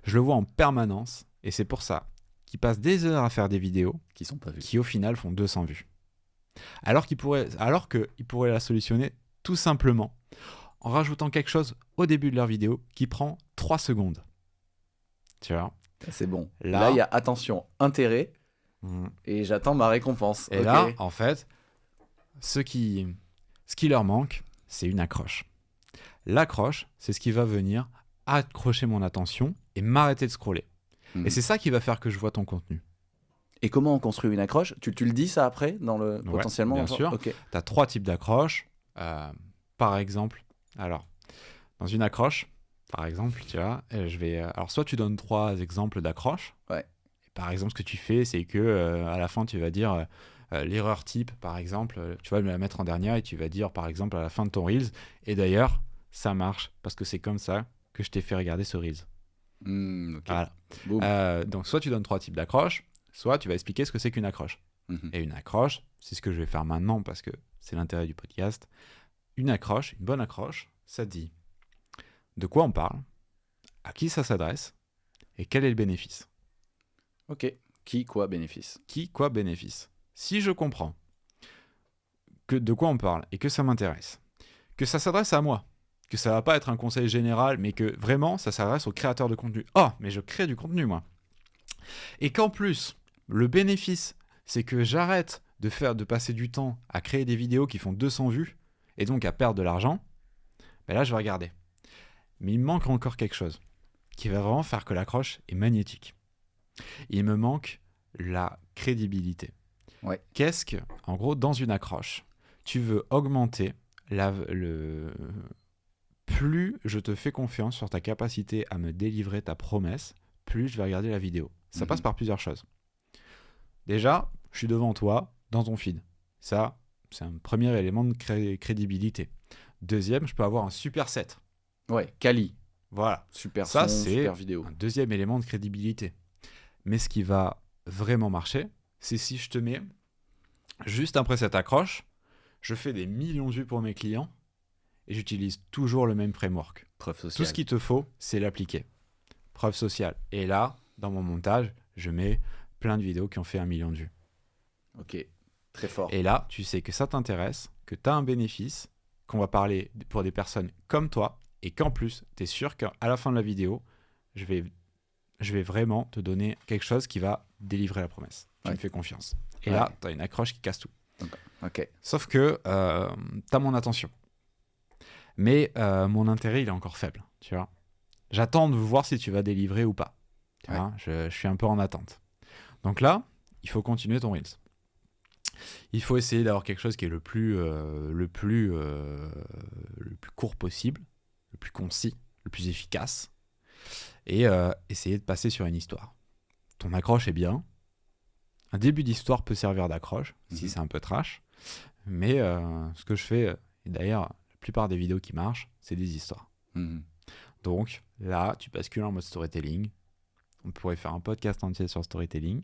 Je le vois en permanence et c'est pour ça qu'ils passent des heures à faire des vidéos qui sont pas vues, qui au final font 200 vues. Alors qu'ils pourraient la solutionner tout simplement en rajoutant quelque chose au début de leur vidéo qui prend 3 secondes. Tu vois. C'est bon. Là, il y a attention, intérêt, et j'attends ma récompense. Et là, en fait, ce qui leur manque, c'est une accroche. L'accroche, c'est ce qui va venir accrocher mon attention et m'arrêter de scroller. Et c'est ça qui va faire que je vois ton contenu. Et comment on construit une accroche ? Tu le dis ça après potentiellement bien sûr. Tu as 3 types d'accroches. Par exemple, alors, dans une accroche, par exemple, tu vois, alors soit tu donnes 3 exemples d'accroches. Ouais. Et par exemple, ce que tu fais, c'est que à la fin, tu vas dire l'erreur type, par exemple, tu vas me la mettre en dernière et tu vas dire, par exemple, à la fin de ton Reels, et d'ailleurs, ça marche parce que c'est comme ça que je t'ai fait regarder ce Reels. Voilà. Donc, soit tu donnes 3 types d'accroches, soit tu vas expliquer ce que c'est qu'une accroche. Et une accroche, c'est ce que je vais faire maintenant parce que c'est l'intérêt du podcast. Une bonne accroche, ça dit de quoi on parle, à qui ça s'adresse et quel est le bénéfice. Ok. Qui, quoi, bénéfice. Qui, quoi, bénéfice. Si je comprends de quoi on parle et que ça m'intéresse, que ça s'adresse à moi, que ça va pas être un conseil général, mais que vraiment ça s'adresse aux créateurs de contenu. Oh, mais je crée du contenu moi. Et qu'en plus, le bénéfice, c'est que j'arrête de passer du temps à créer des vidéos qui font 200 vues et donc à perdre de l'argent. Ben là, je vais regarder. Mais il me manque encore quelque chose qui va vraiment faire que l'accroche est magnétique. Il me manque la crédibilité. Ouais. Qu'est-ce que, en gros, dans une accroche, tu veux augmenter plus je te fais confiance sur ta capacité à me délivrer ta promesse, plus je vais regarder la vidéo. Ça passe par plusieurs choses. Déjà, je suis devant toi, dans ton feed. Ça, c'est un premier élément de crédibilité. Deuxième, je peux avoir un super set. Ouais, quali. Voilà. Super ça, son, c'est super vidéo. Un deuxième élément de crédibilité. Mais ce qui va vraiment marcher, c'est si je te mets, juste après cette accroche, je fais des millions de vues pour mes clients et j'utilise toujours le même framework. Preuve sociale. Tout ce qu'il te faut, c'est l'appliquer. Preuve sociale. Et là, dans mon montage, je mets plein de vidéos qui ont fait 1 million de vues. Ok, très fort. Et là, tu sais que ça t'intéresse, que tu as un bénéfice, qu'on va parler pour des personnes comme toi, et qu'en plus, tu es sûr qu'à la fin de la vidéo, je vais vraiment te donner quelque chose qui va délivrer la promesse. Tu me fais confiance. Et là, tu as une accroche qui casse tout. Ok. Sauf que tu as mon attention. Mais mon intérêt, il est encore faible. Tu vois. J'attends de voir si tu vas délivrer ou pas. Tu vois, je suis un peu en attente. Donc là, il faut continuer ton Reels. Il faut essayer d'avoir quelque chose qui est le plus court possible, le plus concis, le plus efficace, et essayer de passer sur une histoire. Ton accroche est bien. Un début d'histoire peut servir d'accroche, si c'est un peu trash. Mais ce que je fais, et d'ailleurs, la plupart des vidéos qui marchent, c'est des histoires. Donc là, tu bascules en mode storytelling. On pourrait faire un podcast entier sur storytelling.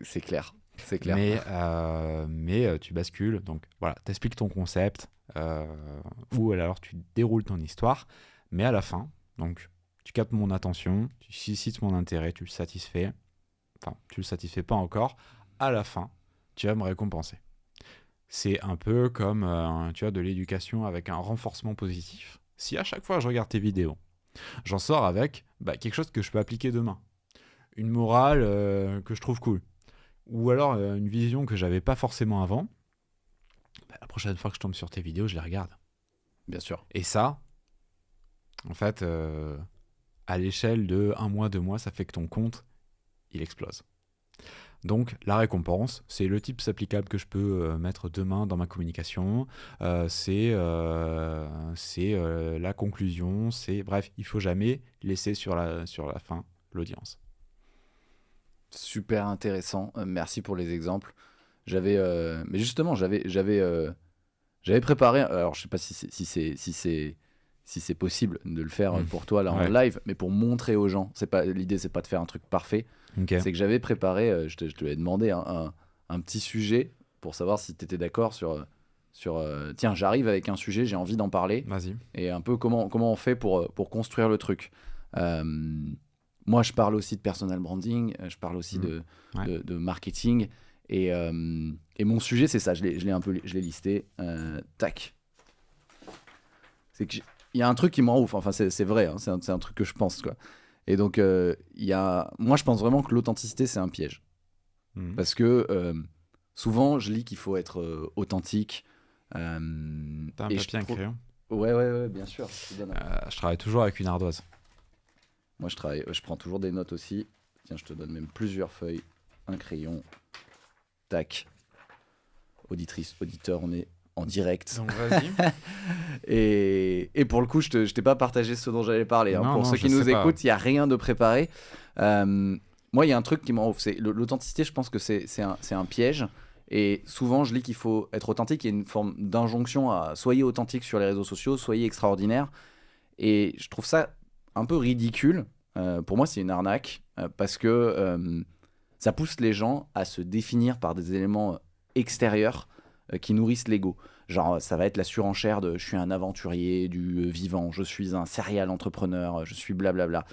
C'est clair. C'est clair. Mais tu bascules. Donc voilà, tu expliques ton concept ou alors tu déroules ton histoire. Mais à la fin, donc, tu captes mon attention, tu suscites mon intérêt, tu le satisfais. Enfin, tu le satisfais pas encore. À la fin, tu vas me récompenser. C'est un peu comme tu vois, de l'éducation avec un renforcement positif. Si à chaque fois je regarde tes vidéos, j'en sors avec quelque chose que je peux appliquer demain. Une morale que je trouve cool. Ou alors une vision que j'avais pas forcément avant. La prochaine fois que je tombe sur tes vidéos, je les regarde. Bien sûr. Et ça, en fait, à l'échelle de 1 mois, 2 mois, ça fait que ton compte, il explose. Donc, la récompense, c'est le tips applicable que je peux mettre demain dans ma communication. C'est la conclusion. Bref, il ne faut jamais laisser sur la fin l'audience. Super intéressant. Merci pour les exemples. Mais justement, j'avais préparé. Alors, je sais pas si c'est possible de le faire pour toi là en live, mais pour montrer aux gens. L'idée, c'est pas de faire un truc parfait. Okay. C'est que j'avais préparé. Je te l'avais demandé un petit sujet pour savoir si tu étais d'accord sur tiens, j'arrive avec un sujet, j'ai envie d'en parler. Vas-y. Et un peu comment on fait pour construire le truc. Moi, je parle aussi de personal branding, je parle aussi de marketing. Et mon sujet, c'est ça, je l'ai listé. Tac. C'est qu'il y a un truc qui me rend ouf. Enfin, c'est vrai, hein, c'est un truc que je pense, quoi. Et donc, moi, je pense vraiment que l'authenticité, c'est un piège. Parce que souvent, je lis qu'il faut être authentique. T'as un papier, un crayon ? Ouais, bien sûr. Je travaille toujours avec une ardoise. Moi, je prends toujours des notes aussi. Tiens, je te donne même plusieurs feuilles, un crayon. Tac. Auditrice, auditeur, on est en direct. Donc, vas-y. et pour le coup, je t'ai pas partagé ce dont j'allais parler. Hein. Pour ceux qui nous écoutent, il n'y a rien de préparé. Moi, il y a un truc qui m'en ouf. C'est l'authenticité, je pense que c'est un piège. Et souvent, je lis qu'il faut être authentique. Il y a une forme d'injonction à soyez authentique sur les réseaux sociaux, soyez extraordinaire. Et je trouve ça un peu ridicule. Pour moi, c'est une arnaque parce que ça pousse les gens à se définir par des éléments extérieurs qui nourrissent l'ego. Genre, ça va être la surenchère de je suis un aventurier du vivant, je suis un serial entrepreneur, je suis blablabla.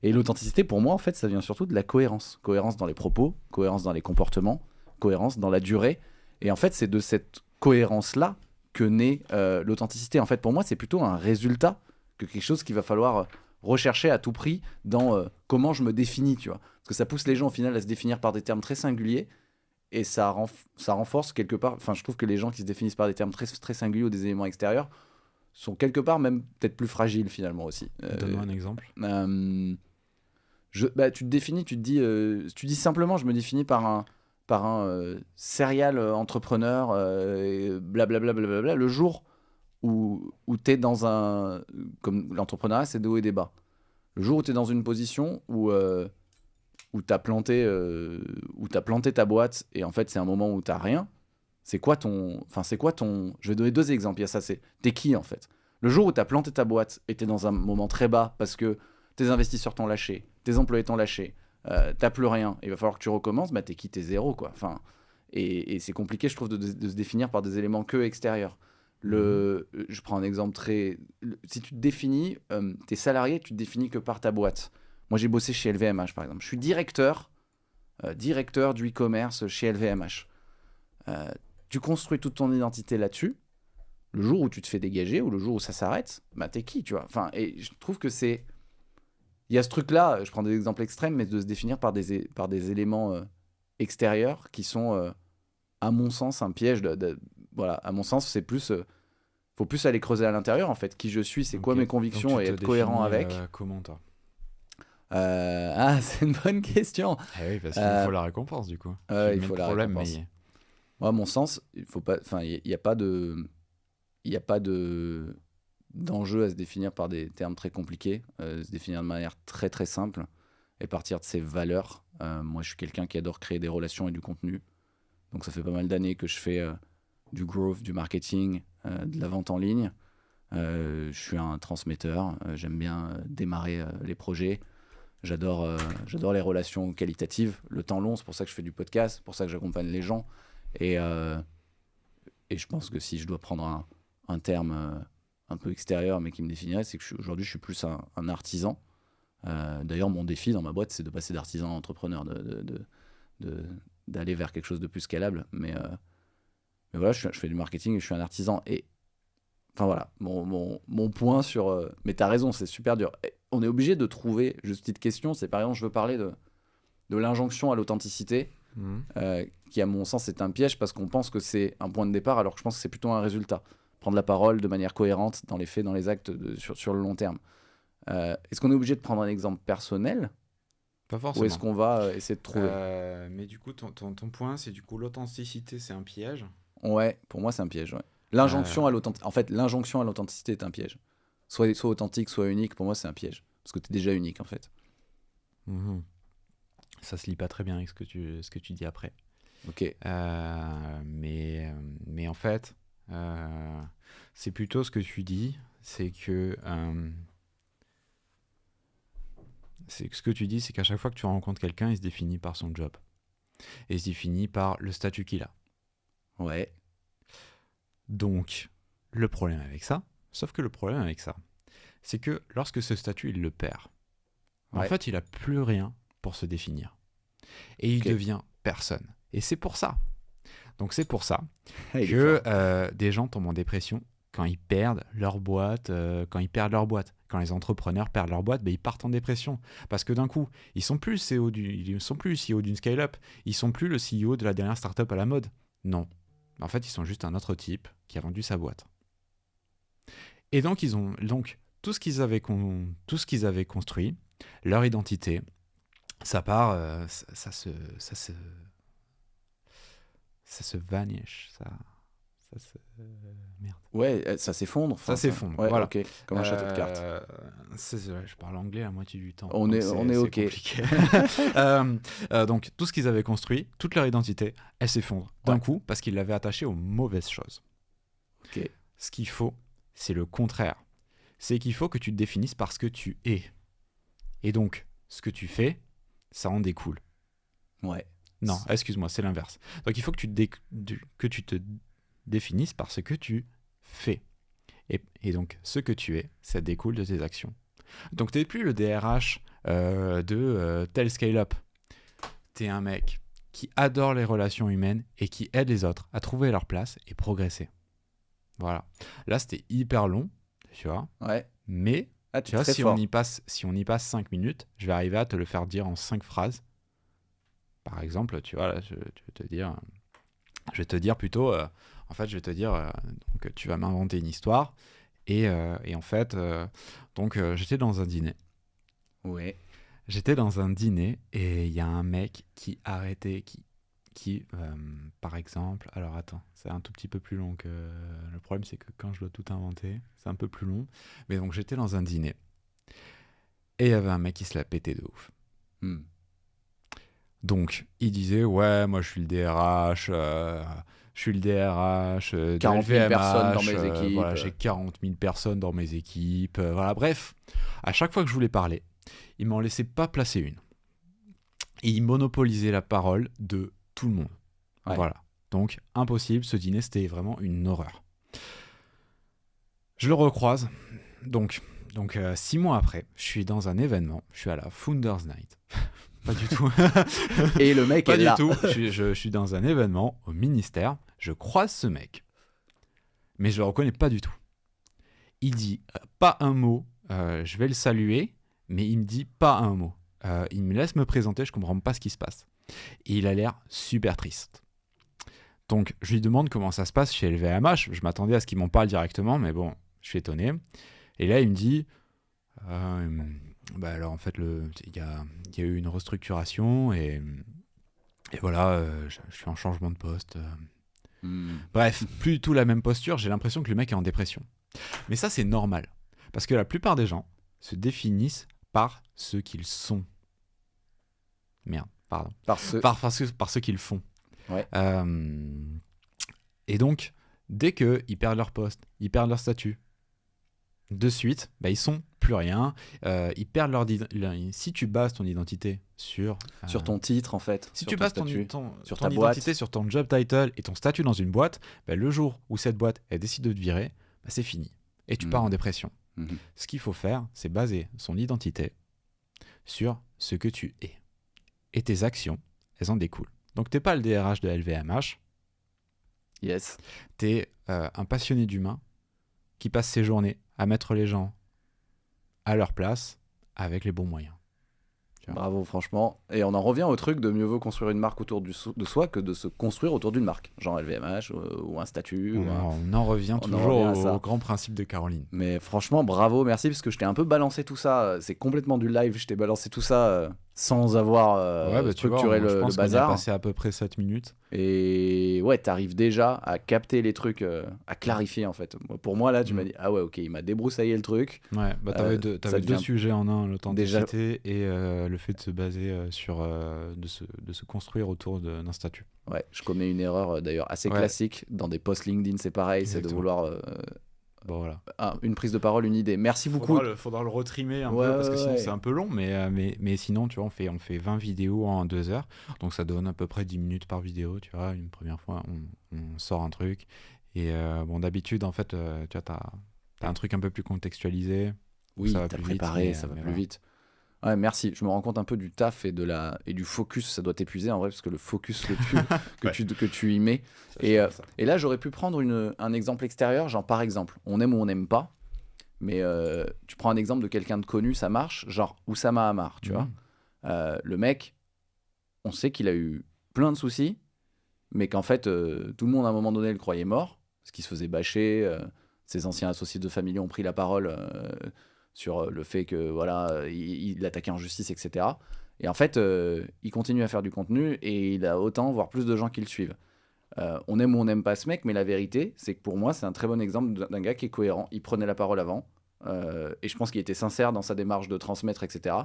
Et l'authenticité, pour moi, en fait, ça vient surtout de la cohérence. Cohérence dans les propos, cohérence dans les comportements, cohérence dans la durée. Et en fait, c'est de cette cohérence-là que naît l'authenticité. En fait, pour moi, c'est plutôt un résultat que quelque chose qu'il va falloir rechercher à tout prix dans comment je me définis, tu vois. Parce que ça pousse les gens, au final, à se définir par des termes très singuliers. Et ça renforce quelque part... Enfin, je trouve que les gens qui se définissent par des termes très, très singuliers ou des éléments extérieurs sont quelque part même peut-être plus fragiles, finalement, aussi. Donne-moi un exemple. Tu te définis, tu dis simplement, je me définis par un serial entrepreneur, blablabla. Bla. Le jour où tu es dans un... Comme l'entrepreneuriat, c'est des hauts et des bas. Le jour où tu es dans une position où tu as planté ta boîte et en fait, c'est un moment où tu n'as rien, c'est quoi ton... Je vais donner 2 exemples. Il y a ça, t'es qui, en fait? Le jour où tu as planté ta boîte et tu es dans un moment très bas parce que tes investisseurs t'ont lâché, tes employés t'ont lâché, t'as plus rien, il va falloir que tu recommences, bah t'es qui? T'es zéro, quoi. Enfin, et c'est compliqué, je trouve, de se définir par des éléments que extérieurs. Je prends un exemple si tu te définis, t'es salarié, tu te définis que par ta boîte. Moi, j'ai bossé chez LVMH, par exemple. Je suis directeur du e-commerce chez LVMH. Tu construis toute ton identité là-dessus. Le jour où tu te fais dégager ou le jour où ça s'arrête, bah t'es qui, tu vois. Enfin, et je trouve que c'est... Il y a ce truc-là, je prends des exemples extrêmes, mais de se définir par des éléments extérieurs qui sont, à mon sens, un piège. Voilà, à mon sens, c'est plus... faut plus aller creuser à l'intérieur, en fait. Qui je suis, c'est quoi mes convictions et être cohérent avec. Comment, toi? C'est une bonne question. Oui, parce qu'il faut la récompense, du coup. Il faut la récompense. Moi, à mon sens, il faut pas... Enfin, il n'y a pas de... Il n'y a pas d'enjeu à se définir par des termes très compliqués, se définir de manière très très simple et partir de ses valeurs. Moi, je suis quelqu'un qui adore créer des relations et du contenu. Donc, ça fait pas mal d'années que je fais du growth, du marketing, de la vente en ligne. Je suis un transmetteur. J'aime bien démarrer les projets. J'adore les relations qualitatives. Le temps long, c'est pour ça que je fais du podcast, c'est pour ça que j'accompagne les gens. Et je pense que si je dois prendre un terme un peu extérieur, mais qui me définirait, c'est que aujourd'hui, je suis plus un artisan. D'ailleurs, mon défi dans ma boîte, c'est de passer d'artisan à entrepreneur, d'aller vers quelque chose de plus scalable. Mais voilà, je fais du marketing et je suis un artisan. Et enfin voilà, mon point sur... mais t'as raison, c'est super dur. Et on est obligé de trouver, juste petite question, c'est par exemple, je veux parler de l'injonction à l'authenticité, qui à mon sens est un piège parce qu'on pense que c'est un point de départ alors que je pense que c'est plutôt un résultat. Prendre la parole de manière cohérente dans les faits, dans les actes, sur le long terme. Est-ce qu'on est obligé de prendre un exemple personnel? Pas forcément. Ou est-ce qu'on va essayer de trouver mais du coup, ton point, c'est du coup l'authenticité, c'est un piège? Ouais, pour moi, c'est un piège. Ouais. L'injonction à l'authenticité. En fait, l'injonction à l'authenticité est un piège. Soit authentique, soit unique, pour moi, c'est un piège. Parce que tu es déjà unique, en fait. Ça se lit pas très bien avec ce que tu dis après. Ok. Mais en fait, c'est plutôt ce que tu dis, c'est que ce que tu dis, c'est qu'à chaque fois que tu rencontres quelqu'un, il se définit par son job. Et il se définit par le statut qu'il a. Ouais. Donc, le problème avec ça, sauf que le problème avec ça, c'est que lorsque ce statut, il le perd, en fait, il a plus rien pour se définir. Et il devient personne. Et c'est pour ça. Donc, c'est pour ça que des gens tombent en dépression quand ils perdent leur boîte, Quand les entrepreneurs perdent leur boîte, ils partent en dépression. Parce que d'un coup, ils sont plus ils sont plus le CEO d'une scale-up. Ils sont plus le CEO de la dernière start-up à la mode. Non. En fait, ils sont juste un autre type qui a vendu sa boîte. Et donc, tout ce qu'ils avaient construit, leur identité, ça part, ça se vanish, merde. Ouais, ça s'effondre. Ça s'effondre, ouais, voilà. Ok, comme un château de cartes. Je parle anglais la moitié du temps. On est ok. Compliqué. Donc, tout ce qu'ils avaient construit, toute leur identité, elle s'effondre d'un coup parce qu'ils l'avaient attachée aux mauvaises choses. Ok. Ce qu'il faut, c'est le contraire. C'est qu'il faut que tu te définisses par ce que tu es. Et donc, ce que tu fais, ça en découle. Ouais. Non, excuse-moi, c'est l'inverse. Donc, il faut que tu te définisses par ce que tu fais. Et donc, ce que tu es, ça découle de tes actions. Donc t'es plus le DRH de tel scale-up. T'es un mec qui adore les relations humaines et qui aide les autres à trouver leur place et progresser. Voilà. Là, c'était hyper long, tu vois. Ouais. Mais tu vois, si on y passe 5 minutes, je vais arriver à te le faire dire en 5 phrases. Par exemple, tu vois, là, je vais te dire plutôt, donc tu vas m'inventer une histoire. Et en fait, j'étais dans un dîner. Ouais. J'étais dans un dîner et il y a un mec qui arrêtait, par exemple, alors attends, c'est un tout petit peu plus long que... Le problème, c'est que quand je dois tout inventer, c'est un peu plus long. Mais donc, j'étais dans un dîner et il y avait un mec qui se la pétait de ouf. Donc, il disait, ouais, moi, je suis le DRH, de 40 000 LVMH, personnes dans mes équipes. Voilà, j'ai 40 000 personnes dans mes équipes. Voilà, bref, à chaque fois que je voulais parler, il m'en laissait pas placer une. Et il monopolisait la parole de tout le monde. Ouais. Voilà. Donc, impossible. Ce dîner, c'était vraiment une horreur. Je le recroise. Donc 6 mois après, je suis dans un événement. Je suis à la Founders Night. Pas du tout. Et le mec pas est du là. tout. Je suis dans un événement au ministère. Je croise ce mec. Mais je le reconnais pas du tout. Il dit pas un mot. Je vais le saluer. Mais il me dit pas un mot. Il me laisse me présenter. Je comprends pas ce qui se passe. Et il a l'air super triste. Donc, je lui demande comment ça se passe chez LVMH. Je m'attendais à ce qu'il m'en parle directement. Mais bon, je suis étonné. Et là, il me dit... alors en fait il y a eu une restructuration et voilà, je suis en changement de poste. Bref, plus du tout la même posture. J'ai l'impression que le mec est en dépression. Mais ça, c'est normal parce que la plupart des gens se définissent par ce qu'ils sont. Merde, pardon. Par ce qu'ils font. Ouais. Et donc, dès qu'ils perdent leur poste, ils perdent leur statut, de suite, ils sont plus rien. Ils perdent leur si tu bases ton identité sur ton titre, en fait. Si tu bases ton ta identité boîte, sur ton job title et ton statut dans une boîte, le jour où cette boîte elle décide de te virer, c'est fini. Et tu pars en dépression. Ce qu'il faut faire, c'est baser son identité sur ce que tu es. Et tes actions, elles en découlent. Donc t'es pas le DRH de LVMH. Yes. T'es un passionné d'humain qui passe ses journées à mettre les gens à leur place avec les bons moyens. Bravo, franchement. Et on en revient au truc de mieux vaut construire une marque autour de soi que de se construire autour d'une marque. Genre LVMH ou un statut. On en revient toujours au grand principe de Caroline. Mais franchement, bravo, merci, parce que je t'ai un peu balancé tout ça. C'est complètement du live. Je t'ai balancé tout ça sans avoir structuré le bazar. Je pense qu'on a passé à peu près 7 minutes. Et ouais, t'arrives déjà à capter les trucs, à clarifier en fait. Pour moi, là, tu m'as dit, ah ouais, ok, il m'a débroussaillé le truc. Ouais, t'avais deux sujets en un, l'authenticité et le fait de se baser de se construire autour d'un statut. Ouais, je commets une erreur d'ailleurs assez classique dans des posts LinkedIn, c'est pareil. Exactement. C'est de vouloir voilà. Une prise de parole, une idée. Merci beaucoup. Faudra le retrimer un peu parce que sinon c'est un peu long, mais sinon tu vois, on fait 20 vidéos en 2 heures, donc ça donne à peu près 10 minutes par vidéo, tu vois. Une première fois on sort un truc et d'habitude en fait tu vois, t'as un truc un peu plus contextualisé. Oui, t'as préparé, ça va plus vite. Ouais, merci. Je me rends compte un peu du taf et du focus. Ça doit t'épuiser en vrai, parce que le focus que tu y mets. Et là, j'aurais pu prendre un exemple extérieur. Genre, par exemple, on aime ou on n'aime pas. Mais tu prends un exemple de quelqu'un de connu, ça marche. Genre Oussama Hamar, tu vois. Le mec, on sait qu'il a eu plein de soucis, mais qu'en fait, tout le monde à un moment donné le croyait mort, parce qu'il se faisait bâcher. Ses anciens associés de famille ont pris la parole sur le fait que voilà, il attaquait en justice, etc. Et en fait, il continue à faire du contenu et il a autant, voire plus de gens qui le suivent. On aime ou on n'aime pas ce mec, mais la vérité, c'est que pour moi, c'est un très bon exemple d'un gars qui est cohérent. Il prenait la parole avant et je pense qu'il était sincère dans sa démarche de transmettre, etc.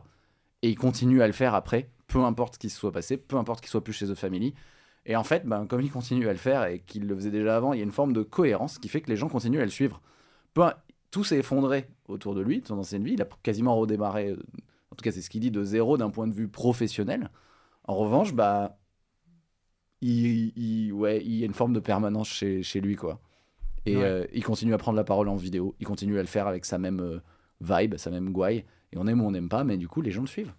Et il continue à le faire après, peu importe ce qui se soit passé, peu importe qu'il soit plus chez The Family. Et en fait, comme il continue à le faire et qu'il le faisait déjà avant, il y a une forme de cohérence qui fait que les gens continuent à le suivre. Tout s'est effondré autour de lui, de son ancienne vie. Il a quasiment redémarré, en tout cas c'est ce qu'il dit, de zéro d'un point de vue professionnel. En revanche, il y a une forme de permanence chez lui, quoi. Et il continue à prendre la parole en vidéo, il continue à le faire avec sa même vibe, sa même gouaille. Et on aime ou on n'aime pas, mais du coup, les gens le suivent.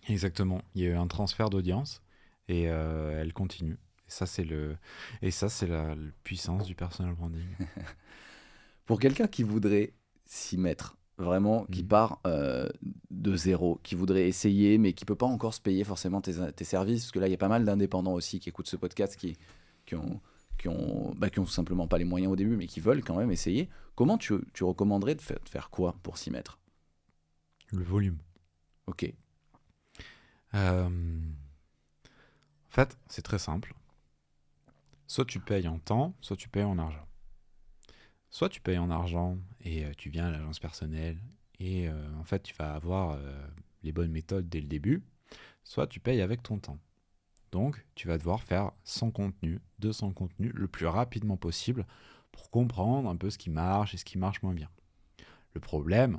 Exactement. Il y a eu un transfert d'audience et elle continue. Et ça, c'est la puissance du personal branding. Pour quelqu'un qui voudrait s'y mettre, vraiment, qui part de zéro, qui voudrait essayer, mais qui peut pas encore se payer forcément tes services, parce que là, il y a pas mal d'indépendants aussi qui écoutent ce podcast, qui ont tout simplement pas les moyens au début, mais qui veulent quand même essayer. Comment tu recommanderais de faire quoi pour s'y mettre? Le volume. Ok. En fait, c'est très simple. Soit tu payes en temps, soit tu payes en argent. Soit tu payes en argent et tu viens à l'agence personnelle et en fait tu vas avoir les bonnes méthodes dès le début. Soit tu payes avec ton temps. Donc tu vas devoir faire 100 contenus, 200 contenus le plus rapidement possible pour comprendre un peu ce qui marche et ce qui marche moins bien. Le problème,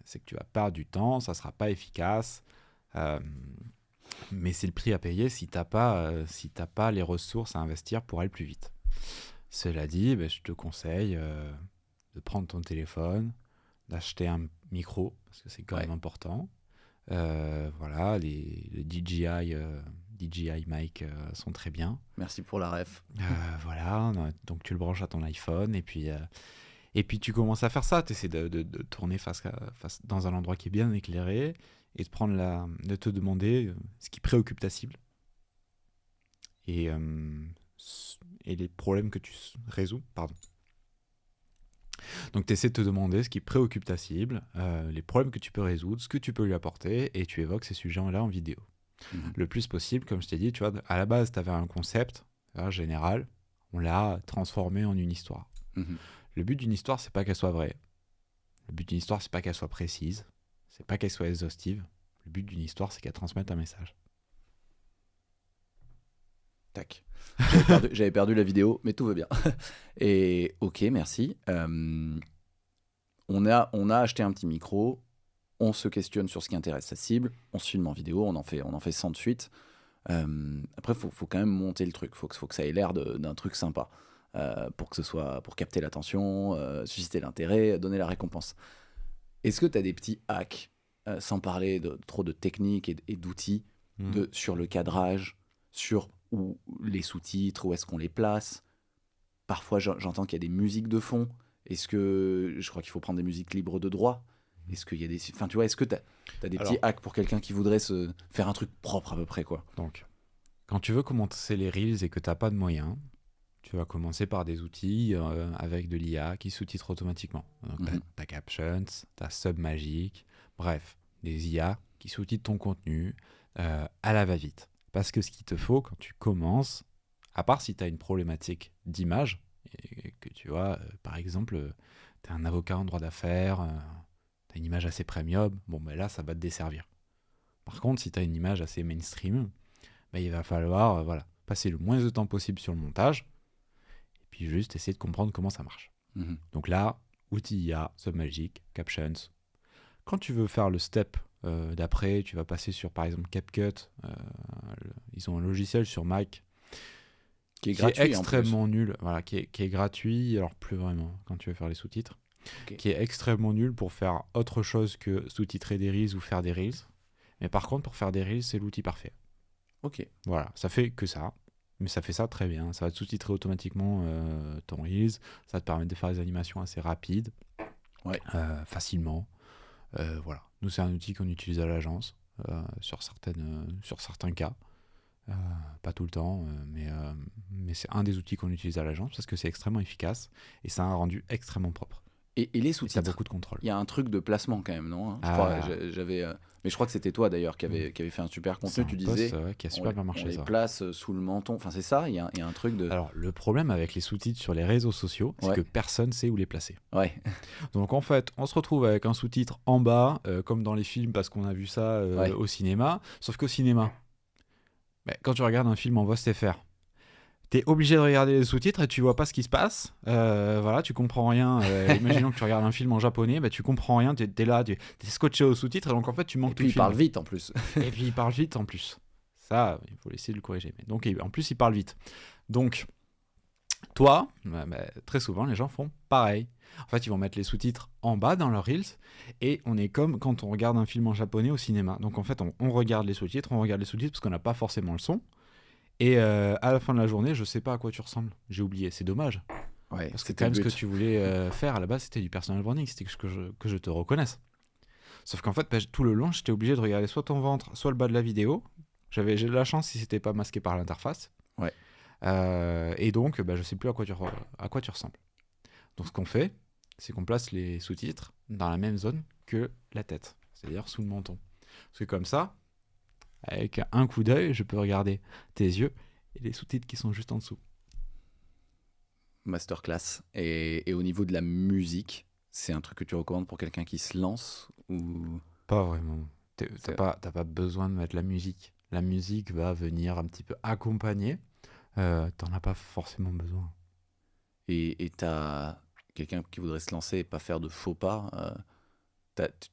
c'est que tu vas perdre du temps, ça ne sera pas efficace, mais c'est le prix à payer si tu n'as pas les ressources à investir pour aller plus vite. Cela dit, je te conseille de prendre ton téléphone, d'acheter un micro, parce que c'est quand même important. Voilà, les DJI mic sont très bien. Merci pour la ref. Voilà, donc tu le branches à ton iPhone et puis tu commences à faire ça. Tu essaies de tourner face dans un endroit qui est bien éclairé et de te demander ce qui préoccupe ta cible et les problèmes que tu résous. Donc tu essaies de te demander ce qui préoccupe ta cible, les problèmes que tu peux résoudre, ce que tu peux lui apporter, et tu évoques ces sujets-là en vidéo. Le plus possible, comme je t'ai dit, tu vois, à la base, tu avais un concept général, on l'a transformé en une histoire. Le but d'une histoire, c'est pas qu'elle soit vraie. Le but d'une histoire, c'est pas qu'elle soit précise. C'est pas qu'elle soit exhaustive. Le but d'une histoire, c'est qu'elle transmette un message. Tac. J'avais perdu la vidéo, mais tout va bien. Et ok, merci. On a acheté un petit micro. On se questionne sur ce qui intéresse sa cible, on se filme en vidéo, on en fait 100 de suite. Après, faut quand même monter le truc, faut que ça ait l'air d'un truc sympa, pour capter l'attention, susciter l'intérêt, donner la récompense. Est-ce que tu as des petits hacks, sans parler trop de techniques et d'outils, sur le cadrage, sur où les sous-titres, où est-ce qu'on les place? Parfois, j'entends qu'il y a des musiques de fond. Est-ce que je crois qu'il faut prendre des musiques libres de droit? Est-ce qu'il y a tu vois, est-ce que t'as des petits hacks pour quelqu'un qui voudrait se faire un truc propre à peu près, quoi? Donc, quand tu veux commencer les Reels et que t'as pas de moyens, tu vas commencer par des outils avec de l'IA qui sous-titrent automatiquement. Donc, t'as Captions, t'as Submagic, bref, des IA qui sous-titrent ton contenu à la va-vite. Parce que ce qu'il te faut quand tu commences, à part si t'as une problématique d'image, et que tu vois, par exemple, t'es un avocat en droit d'affaires, une image assez premium, là, ça va te desservir. Par contre, si tu as une image assez mainstream, il va falloir passer le moins de temps possible sur le montage et puis juste essayer de comprendre comment ça marche. Donc là, outils IA, Submagic, Captions. Quand tu veux faire le step d'après, tu vas passer sur, par exemple, CapCut. Ils ont un logiciel sur Mac qui est gratuit, extrêmement nul, qui est gratuit, alors plus vraiment, quand tu veux faire les sous-titres. Okay. Qui est extrêmement nul pour faire autre chose que sous-titrer des Reels ou faire des Reels. Mais par contre, pour faire des Reels, c'est l'outil parfait. Ok. Voilà, ça fait que ça, mais ça fait ça très bien. Ça va te sous-titrer automatiquement ton Reels, ça va te permettre de faire des animations assez rapides, facilement. Voilà. Nous, c'est un outil qu'on utilise à l'agence sur certains cas. Pas tout le temps, mais c'est un des outils qu'on utilise à l'agence parce que c'est extrêmement efficace et ça a un rendu extrêmement propre. Et les sous-titres, t'as beaucoup de contrôle. Il y a un truc de placement quand même, non? Mais je crois que c'était toi d'ailleurs qui avait fait un super contenu. Tu disais qui a super bien marché, on les place sous le menton. Enfin, c'est ça, il y a un truc de... Alors, le problème avec les sous-titres sur les réseaux sociaux, c'est que personne sait où les placer. Ouais. Donc, en fait, on se retrouve avec un sous-titre en bas, comme dans les films, parce qu'on a vu ça au cinéma. Sauf qu'au cinéma, quand tu regardes un film en voix SFR, t'es obligé de regarder les sous-titres et tu vois pas ce qui se passe. Tu comprends rien. Imaginons que tu regardes un film en japonais, tu comprends rien. T'es là, t'es scotché aux sous-titres, et donc en fait tu manques tout le film. Et puis il parle vite en plus. Et puis il parle vite en plus. Ça, il faut essayer de le corriger. Mais donc en plus il parle vite. Donc Toi, très souvent, les gens font pareil. En fait, ils vont mettre les sous-titres en bas dans leurs Reels et on est comme quand on regarde un film en japonais au cinéma. Donc en fait, on regarde les sous-titres, parce qu'on n'a pas forcément le son. Et à la fin de la journée, je sais pas à quoi tu ressembles. J'ai oublié, c'est dommage. Ouais, Parce que c'était quand même, le ce que but. tu voulais faire à la base, c'était du personal branding, c'était que je te reconnaisse. Sauf qu'en fait, tout le long, j'étais obligé de regarder soit ton ventre, soit le bas de la vidéo. J'ai de la chance si c'était pas masqué par l'interface. Ouais. Et donc, je sais plus à quoi tu ressembles. Donc, ce qu'on fait, c'est qu'on place les sous-titres dans la même zone que la tête, c'est-à-dire sous le menton. Parce que comme ça, avec un coup d'œil, je peux regarder tes yeux et les sous-titres qui sont juste en dessous. Masterclass. Et au niveau de la musique, c'est un truc que tu recommandes pour quelqu'un qui se lance ou... Pas vraiment. T'as pas besoin de mettre la musique. La musique va venir un petit peu accompagner. T'en as pas forcément besoin. Et t'as quelqu'un qui voudrait se lancer et pas faire de faux pas,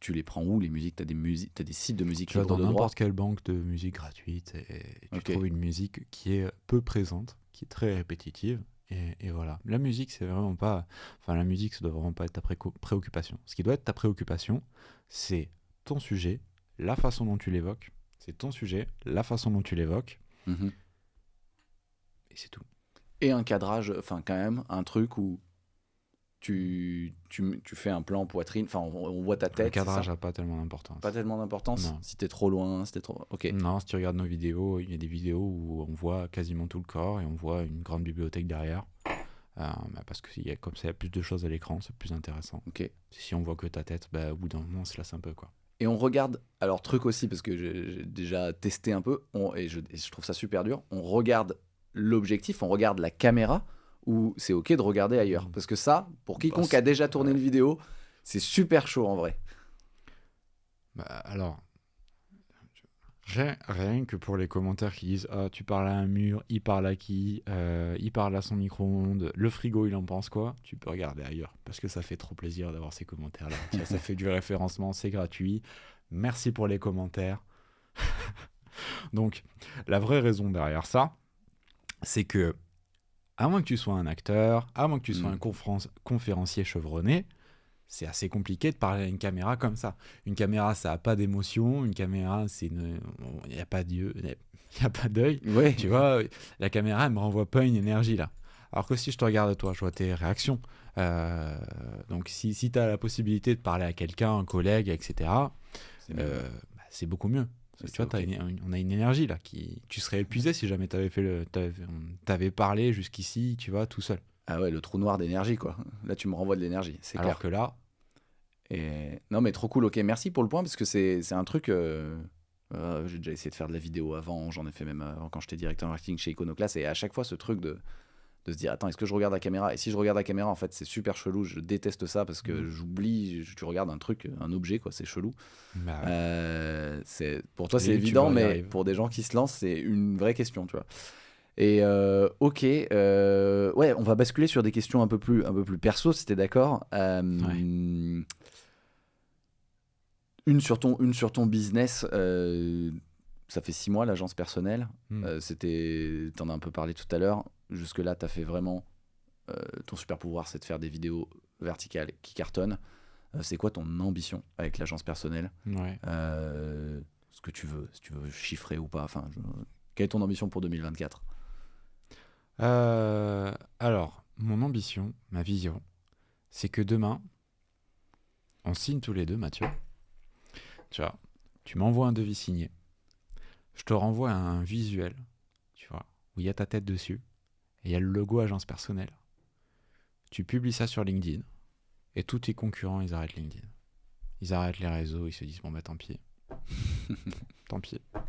tu les prends où les musiques? T'as des sites de musique Tu vas libre dans de droit? n'importe quelle banque de musique gratuite et tu Ok. trouves une musique qui est peu présente, qui est très répétitive. Et voilà. La musique, c'est vraiment pas. Enfin, la musique, ça doit vraiment pas être ta préoccupation. Ce qui doit être ta préoccupation, c'est ton sujet, la façon dont tu l'évoques. C'est ton sujet, la façon dont tu l'évoques, Mhm. et c'est tout. Et un cadrage, enfin quand même, un truc où tu fais un plan poitrine, enfin on voit ta Le tête, c'est cadrage ça? n'a pas tellement d'importance. Pas tellement d'importance. Non. Si t'es trop loin, si t'es trop... Ok. Non, si tu regardes nos vidéos, il y a des vidéos où on voit quasiment tout le corps et on voit une grande bibliothèque derrière. Parce que comme ça, il y a plus de choses à l'écran, c'est plus intéressant. Ok. Si on voit que ta tête, au bout d'un moment, on se lasse un peu, quoi. Et on regarde, alors truc aussi, parce que j'ai déjà testé un peu, et je trouve ça super dur, on regarde l'objectif, on regarde la caméra, ou c'est ok de regarder ailleurs. Parce que ça, pour quiconque a déjà tourné une vidéo, c'est super chaud en vrai. Alors, rien que pour les commentaires qui disent ah, tu parles à un mur, il parle à qui, il parle à son micro-ondes, le frigo il en pense quoi, tu peux regarder ailleurs parce que ça fait trop plaisir d'avoir ces commentaires-là. Tu vois, ça fait du référencement, c'est gratuit. Merci pour les commentaires. Donc, la vraie raison derrière ça, c'est que, à moins que tu sois un acteur, à moins que tu sois un conférencier chevronné, c'est assez compliqué de parler à une caméra comme ça. Une caméra, ça n'a pas d'émotion. Une caméra, il n'y a pas d'yeux, il n'y a pas d'œil. Ouais. Tu vois, la caméra, elle ne me renvoie pas une énergie là. Alors que si je te regarde toi, je vois tes réactions. Donc si tu as la possibilité de parler à quelqu'un, un collègue, etc., c'est beaucoup mieux. Tu vois, on a une énergie là. Tu serais épuisé si jamais t'avais parlé jusqu'ici, tu vois, tout seul. Ah ouais, le trou noir d'énergie, quoi. Là, tu me renvoies de l'énergie, c'est clair. Alors que là... Non, mais trop cool, ok. Merci pour le point, parce que c'est un truc... j'ai déjà essayé de faire de la vidéo avant, j'en ai fait même avant quand j'étais directeur marketing chez Iconoclast, et à chaque fois, ce truc de se dire, attends, est-ce que je regarde la caméra? Et si je regarde la caméra, en fait, c'est super chelou, je déteste ça, parce que j'oublie, tu regardes un truc, un objet, quoi, c'est chelou. Pour toi, c'est évident, mais pour des gens qui se lancent, c'est une vraie question, tu vois. Et ok, ouais, on va basculer sur des questions un peu plus perso, si t'es d'accord. Une sur ton business, ça fait 6 mois l'agence personnelle. T'en as un peu parlé tout à l'heure. Jusque-là, t'as fait vraiment ton super pouvoir, c'est de faire des vidéos verticales qui cartonnent. C'est quoi ton ambition avec l'agence personnelle? Ce que tu veux, si tu veux chiffrer ou pas. Enfin, quelle est ton ambition pour 2024? Alors, mon ambition, ma vision, c'est que demain, on signe tous les deux, Mathieu. Tu vois, tu m'envoies un devis signé. Je te renvoie un visuel, tu vois, où il y a ta tête dessus. Et il y a le logo agence personnelle. Tu publies ça sur LinkedIn. Et tous tes concurrents, ils arrêtent LinkedIn. Ils arrêtent les réseaux. Ils se disent, bon, tant pis. Tant pis. Il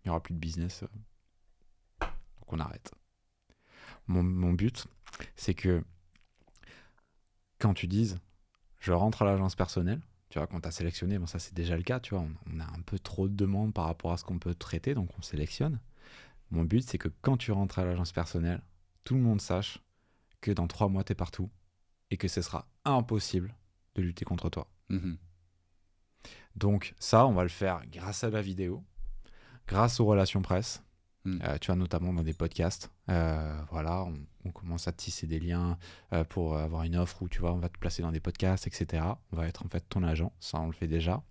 n'y aura plus de business. Donc on arrête. Mon but, c'est que quand tu dises je rentre à l'agence personnelle, tu vois, quand tu as sélectionné, bon ça c'est déjà le cas, tu vois, on a un peu trop de demandes par rapport à ce qu'on peut traiter, donc on sélectionne. Mon but, c'est que quand tu rentres à l'agence personnelle, tout le monde sache que dans 3 mois, tu es partout et que ce sera impossible de lutter contre toi. Donc ça, on va le faire grâce à la vidéo, grâce aux relations presse, tu vois, notamment dans des podcasts. Voilà, on commence à tisser des liens pour avoir une offre où tu vois, on va te placer dans des podcasts, etc. On va être en fait ton agent, ça on le fait déjà.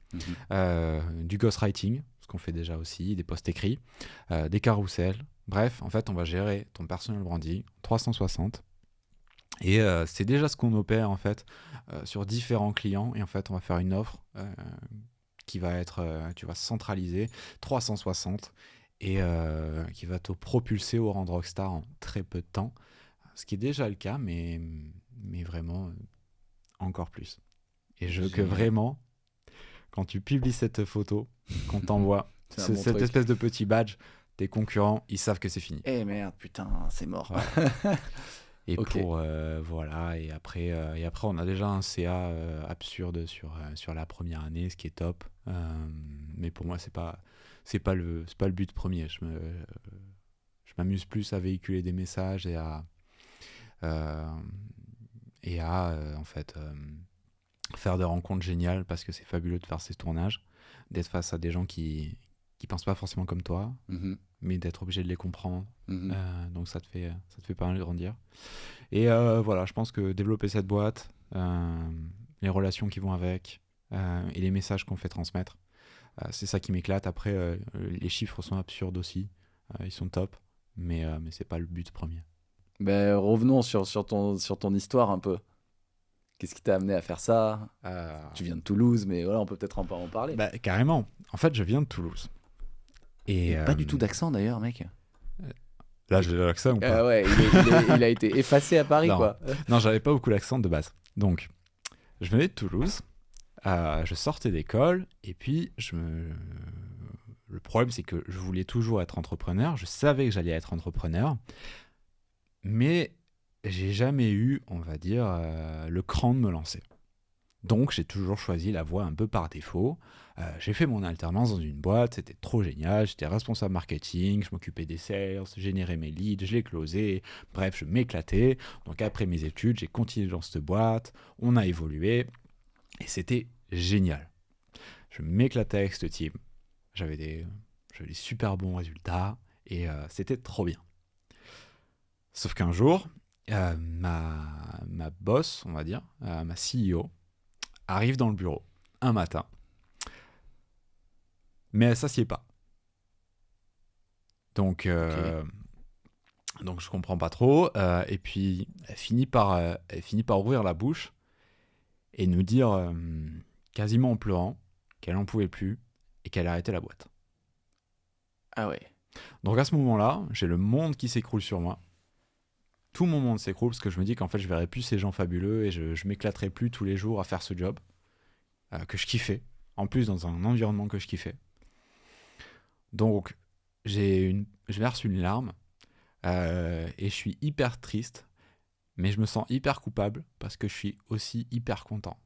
Du ghostwriting, ce qu'on fait déjà aussi, des posts écrits, des carousels. Bref, en fait, on va gérer ton personal branding 360. Et c'est déjà ce qu'on opère en fait sur différents clients. Et en fait, on va faire une offre qui va être, tu vois, centralisée 360 et qui va te propulser au rang de rockstar en très peu de temps. Ce qui est déjà le cas, mais vraiment encore plus. Et je veux que vraiment, quand tu publies cette photo, qu'on t'envoie cette espèce de petit badge, tes concurrents, ils savent que c'est fini. Eh merde, putain, c'est mort. Ouais. Et voilà, et après, on a déjà un CA absurde sur la première année, ce qui est top. Mais pour moi, c'est pas le but premier. Je m'amuse plus à véhiculer des messages et à en fait faire des rencontres géniales, parce que c'est fabuleux de faire ces tournages, d'être face à des gens qui pensent pas forcément comme toi, mais d'être obligé de les comprendre. Donc ça te fait pas mal grandir. Et voilà, je pense que développer cette boîte, les relations qui vont avec et les messages qu'on fait transmettre, c'est ça qui m'éclate. Après, les chiffres sont absurdes aussi, ils sont top, mais c'est pas le but premier. Ben, revenons sur ton histoire un peu. Qu'est-ce qui t'a amené à faire ça? Tu viens de Toulouse, mais voilà, on peut peut-être en parler. Bah, carrément. En fait, je viens de Toulouse. Et pas du tout d'accent d'ailleurs, mec. Là, j'ai l'accent ou pas? Ouais, il a été effacé à Paris, non. quoi. Non, j'avais pas beaucoup l'accent de base. Donc, je venais de Toulouse, je sortais d'école, et puis le problème, c'est que je voulais toujours être entrepreneur. Je savais que j'allais être entrepreneur, mais j'ai jamais eu, on va dire, le cran de me lancer. Donc, j'ai toujours choisi la voie un peu par défaut. J'ai fait mon alternance dans une boîte, c'était trop génial. J'étais responsable marketing, je m'occupais des sales, je générais mes leads, je les closais. Bref, je m'éclatais. Donc, après mes études, j'ai continué dans cette boîte. On a évolué et c'était génial. Je m'éclatais avec ce team. J'avais des super bons résultats et c'était trop bien. Sauf qu'un jour, ma boss, on va dire, ma CEO, arrive dans le bureau un matin, mais elle s'assied pas. Donc, donc je comprends pas trop. Et puis elle finit par ouvrir la bouche et nous dire quasiment en pleurant qu'elle en pouvait plus et qu'elle arrêtait la boîte. Ah ouais. Donc à ce moment-là, j'ai le monde qui s'écroule sur moi. Tout mon monde s'écroule parce que je me dis qu'en fait je verrai plus ces gens fabuleux et je m'éclaterai plus tous les jours à faire ce job que je kiffais, en plus dans un environnement que je kiffais. Donc je verse une larme et je suis hyper triste, mais je me sens hyper coupable parce que je suis aussi hyper content.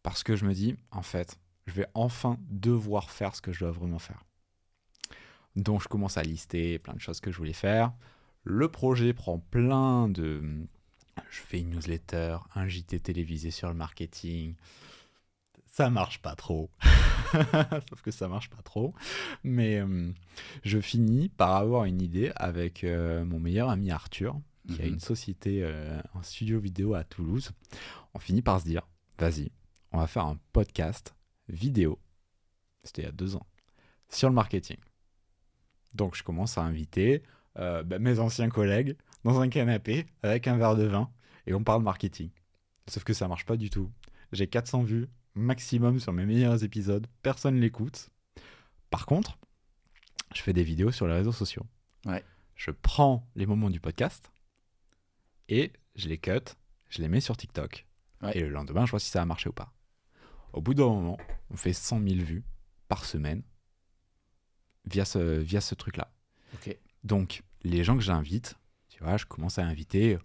Parce que je me dis, en fait, je vais enfin devoir faire ce que je dois vraiment faire. Donc je commence à lister plein de choses que je voulais faire. Le projet prend plein de... Je fais une newsletter, un JT télévisé sur le marketing. Ça marche pas trop. Sauf que ça marche pas trop. Mais je finis par avoir une idée avec mon meilleur ami Arthur, qui a une société, un studio vidéo à Toulouse. On finit par se dire, vas-y, on va faire un podcast vidéo. C'était il y a 2 ans. Sur le marketing. Donc je commence à inviter mes anciens collègues dans un canapé avec un verre de vin et on parle marketing. Sauf que ça marche pas du tout. J'ai 400 vues maximum sur mes meilleurs épisodes, personne l'écoute. Par contre, je fais des vidéos sur les réseaux sociaux. Ouais. Je prends les moments du podcast et je les cut, je les mets sur TikTok. Ouais. Et le lendemain, je vois si ça a marché ou pas. Au bout d'un moment, on fait 100 000 vues par semaine via ce truc-là. Okay. Donc, les gens que j'invite, tu vois, je commence à inviter.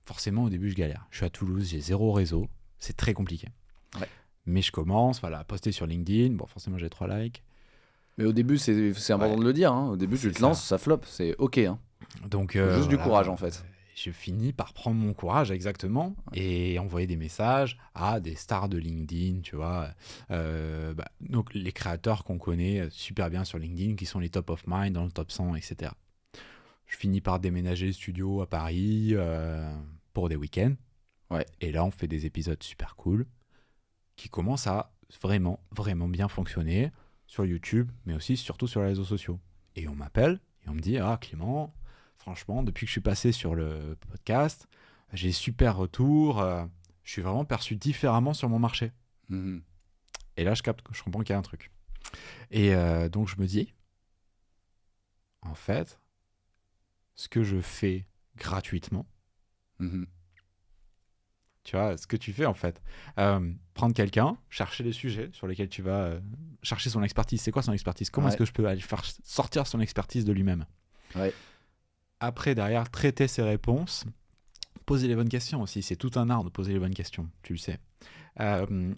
Forcément, au début, je galère. Je suis à Toulouse, j'ai 0 réseau. C'est très compliqué. Ouais. Mais je commence à poster sur LinkedIn. Bon, forcément, j'ai 3 likes. Mais au début, c'est important de le dire. Hein. Au début, tu te lances, ça floppe. C'est OK. Hein. Donc, juste du courage, en fait. Je finis par prendre mon courage, exactement, et envoyer des messages à des stars de LinkedIn, tu vois. Donc, les créateurs qu'on connaît super bien sur LinkedIn, qui sont les top of mind, dans le top 100, etc. je finis par déménager le studio à Paris pour des week-ends. Ouais. Et là, on fait des épisodes super cool qui commencent à vraiment, vraiment bien fonctionner sur YouTube, mais aussi surtout sur les réseaux sociaux. Et on m'appelle et on me dit « Ah Clément, franchement, depuis que je suis passé sur le podcast, j'ai super retour, je suis vraiment perçu différemment sur mon marché. » Mhm. Et là, je comprends qu'il y a un truc. Et donc, je me dis, en fait, ce que je fais gratuitement, Mhm. tu vois, ce que tu fais en fait, prendre quelqu'un, chercher les sujets sur lesquels tu vas chercher son expertise. C'est quoi son expertise? Comment est-ce que je peux aller faire sortir son expertise de lui-même? Ouais. Après, derrière, traiter ses réponses, poser les bonnes questions aussi. C'est tout un art de poser les bonnes questions, tu le sais.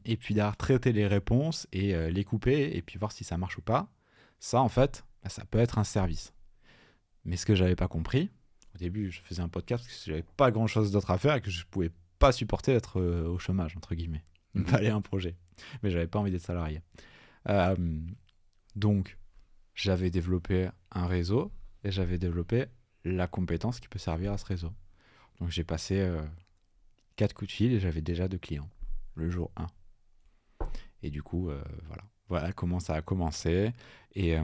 Et puis derrière, traiter les réponses et les couper et puis voir si ça marche ou pas. Ça, en fait, ça peut être un service. Mais ce que j'avais pas compris, au début, je faisais un podcast parce que j'avais pas grand-chose d'autre à faire et que je pouvais pas supporter d'être au chômage, entre guillemets. Il me fallait un projet. Mais j'avais pas envie d'être salarié. Donc, j'avais développé un réseau et j'avais développé la compétence qui peut servir à ce réseau. Donc, j'ai passé 4 coups de fil et j'avais déjà 2 clients le jour 1. Et du coup, voilà comment ça a commencé. Et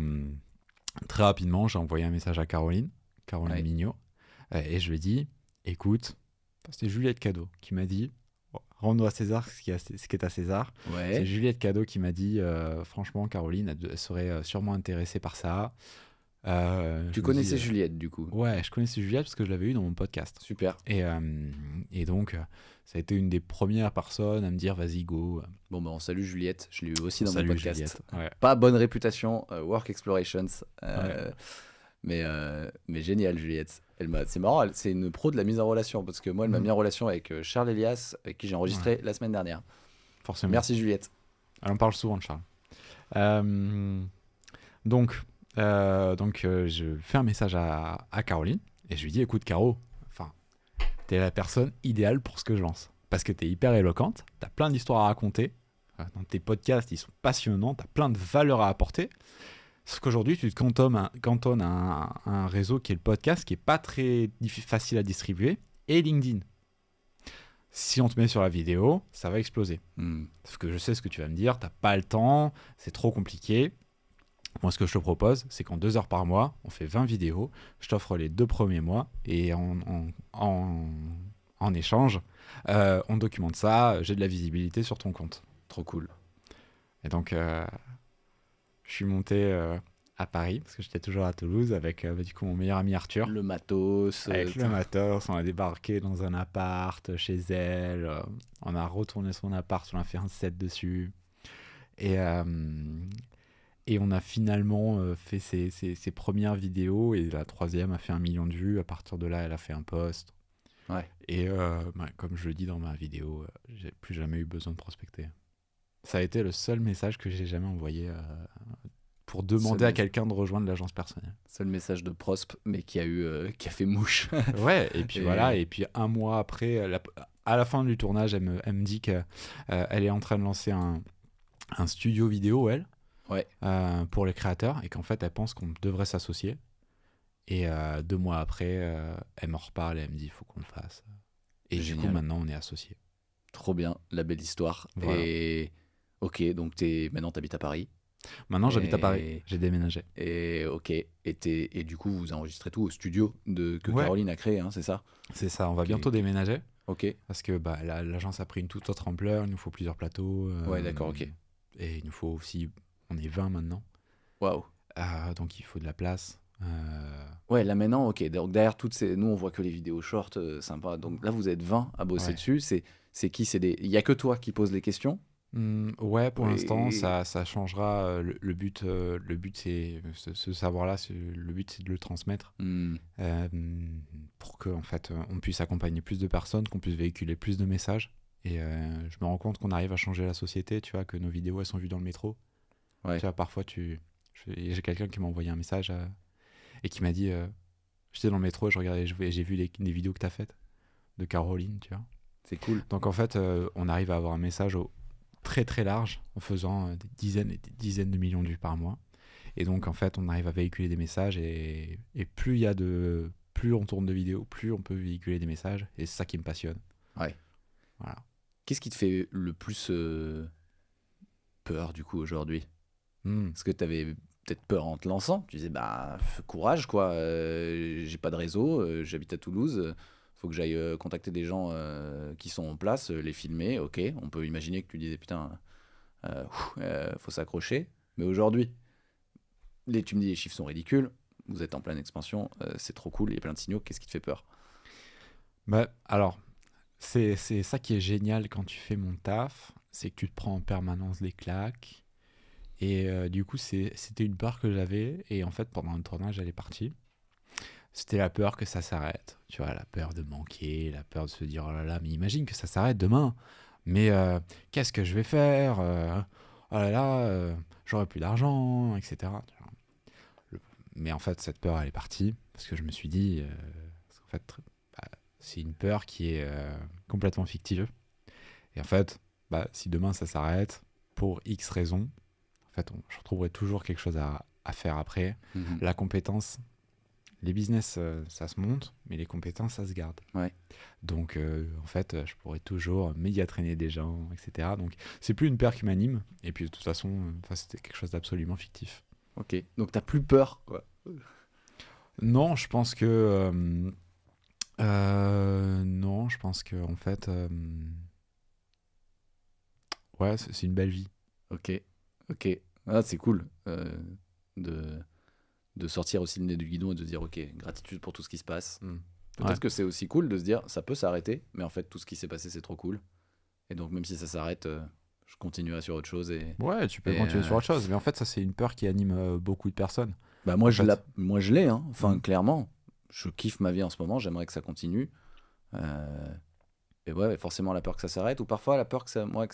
très rapidement, j'ai envoyé un message à Caroline Ouais. Mignot, et je lui ai dit, écoute, c'était Juliette Cadeau qui m'a dit, rends-nous à César ce qui est à César. Ouais. C'est Juliette Cadeau qui m'a dit, franchement, Caroline, elle serait sûrement intéressée par ça. Tu connaissais Juliette, du coup. Ouais, je connaissais Juliette parce que je l'avais eu dans mon podcast. Super. Et donc, ça a été une des premières personnes à me dire, vas-y, go. Bon, bah, on salue Juliette. Je l'ai eu aussi dans Salut, mon podcast. Juliette. Ouais. Pas bonne réputation, Work Explorations. Ouais. Mais génial, Juliette. C'est marrant, c'est une pro de la mise en relation parce que moi, elle m'a mis en relation avec Charles Elias, avec qui j'ai enregistré la semaine dernière. Forcément. Merci, Juliette. Elle en parle souvent de Charles. Donc, je fais un message à Caroline et je lui dis, écoute, Caro, t'es la personne idéale pour ce que je lance. Parce que t'es hyper éloquente, t'as plein d'histoires à raconter. Dans tes podcasts, ils sont passionnants, t'as plein de valeurs à apporter. Sauf qu'aujourd'hui, tu te cantonnes à un réseau qui est le podcast, qui est pas très facile à distribuer, et LinkedIn. Si on te met sur la vidéo, ça va exploser. Parce que je sais ce que tu vas me dire, t'as pas le temps, c'est trop compliqué. Moi, ce que je te propose, c'est qu'en 2 heures par mois, on fait 20 vidéos. Je t'offre les 2 premiers mois et en échange, on documente ça. J'ai de la visibilité sur ton compte. Trop cool. Et donc, je suis monté à Paris parce que j'étais toujours à Toulouse avec du coup mon meilleur ami Arthur. Le matos. Avec le matos, on a débarqué dans un appart chez elle. On a retourné son appart, on a fait un set dessus. Et on a finalement fait ses premières vidéos et la 3e a fait 1 million de vues. À partir de là, elle a fait un post. Ouais. Et comme je le dis dans ma vidéo, j'ai plus jamais eu besoin de prospecter. Ça a été le seul message que j'ai jamais envoyé pour demander à quelqu'un de rejoindre l'agence personnelle. Seul message de prospe, mais qui a fait mouche. Ouais, et puis voilà. Et puis 1 mois après, à la fin du tournage, elle me dit qu'elle est en train de lancer un studio vidéo, elle. Ouais. Pour les créateurs et qu'en fait elle pense qu'on devrait s'associer et 2 mois après elle m'en reparle et elle me dit il faut qu'on le fasse et Génial. Du coup maintenant on est associés. Trop bien, la belle histoire. Voilà. Et ok, donc maintenant t'habites à Paris. Maintenant j'habite à Paris, j'ai déménagé. Et ok, et du coup vous enregistrez tout au studio que Ouais. Caroline a créé, hein, c'est ça? C'est ça, on va bientôt déménager. Ok. Parce que l'agence a pris une toute autre ampleur, il nous faut plusieurs plateaux. Ouais, d'accord, ok. Et il nous faut aussi, on est 20 maintenant. Waouh. Donc il faut de la place. Ouais, là maintenant, ok. Donc derrière toutes ces. Nous, on voit que les vidéos short, sympa. Donc là, vous êtes 20 à bosser dessus. C'est qui? Il y a que toi qui poses les questions? Ouais, pour l'instant, ça changera. Le but, c'est ce savoir-là. Le but, c'est de le transmettre pour que, en fait, on puisse accompagner plus de personnes, qu'on puisse véhiculer plus de messages. Et je me rends compte qu'on arrive à changer la société. Tu vois, que nos vidéos, elles sont vues dans le métro. Ouais. Tu vois, parfois, j'ai quelqu'un qui m'a envoyé un message et qui m'a dit j'étais dans le métro et j'ai vu les vidéos que tu as faites de Caroline, tu vois. C'est cool. Donc en fait, on arrive à avoir un message très très large en faisant des dizaines et des dizaines de millions de vues par mois. Et donc en fait, on arrive à véhiculer des messages et plus il y a de plus on tourne de vidéos, plus on peut véhiculer des messages. Et c'est ça qui me passionne. Ouais. Voilà. Qu'est-ce qui te fait le plus peur du coup aujourd'hui? Est-ce que tu avais peut-être peur en te lançant? Tu disais, bah, courage quoi, j'ai pas de réseau, j'habite à Toulouse, faut que j'aille contacter des gens qui sont en place, les filmer, ok, on peut imaginer que tu disais, putain, faut s'accrocher. Mais aujourd'hui, tu me dis, les chiffres sont ridicules, vous êtes en pleine expansion, c'est trop cool, il y a plein de signaux, qu'est-ce qui te fait peur? Bah, alors, c'est ça qui est génial quand tu fais mon taf, c'est que tu te prends en permanence des claques. Et du coup, c'était une peur que j'avais. Et en fait, pendant le tournage, elle est partie. C'était la peur que ça s'arrête. Tu vois, la peur de manquer, la peur de se dire, oh là là, mais imagine que ça s'arrête demain. Mais qu'est-ce que je vais faire oh là là, j'aurai plus d'argent, etc. Tu vois. Mais en fait, cette peur, elle est partie. Parce que je me suis dit, parce qu'en fait, bah, c'est une peur qui est complètement fictive. Et en fait, bah, si demain ça s'arrête, pour X raisons, en fait, je retrouverai toujours quelque chose à faire après. La compétence, les business, ça se monte, mais les compétences, ça se garde. Ouais. Donc, en fait, je pourrais toujours médiatraîner des gens, etc. Donc, c'est plus une peur qui m'anime. Et puis, de toute façon, c'était quelque chose d'absolument fictif. Ok, donc t'as plus peur, quoi. Non, je pense que... non, je pense que, en fait... ouais, c'est une belle vie. Ok, ok. Ah, c'est cool de sortir aussi le nez du guidon et de se dire, ok, gratitude pour tout ce qui se passe. Peut-être Ouais. que c'est aussi cool de se dire, ça peut s'arrêter, mais en fait, tout ce qui s'est passé, c'est trop cool. Et donc, même si ça s'arrête, je continuerai sur autre chose. Ouais, tu peux Et, continuer sur autre chose. Mais en fait, ça, c'est une peur qui anime beaucoup de personnes. Bah moi, En fait. moi, je l'ai, hein. Enfin, Mm. clairement. Je kiffe ma vie en ce moment, j'aimerais que ça continue. Et ouais, forcément, la peur que ça s'arrête, ou parfois la peur que ça, moi,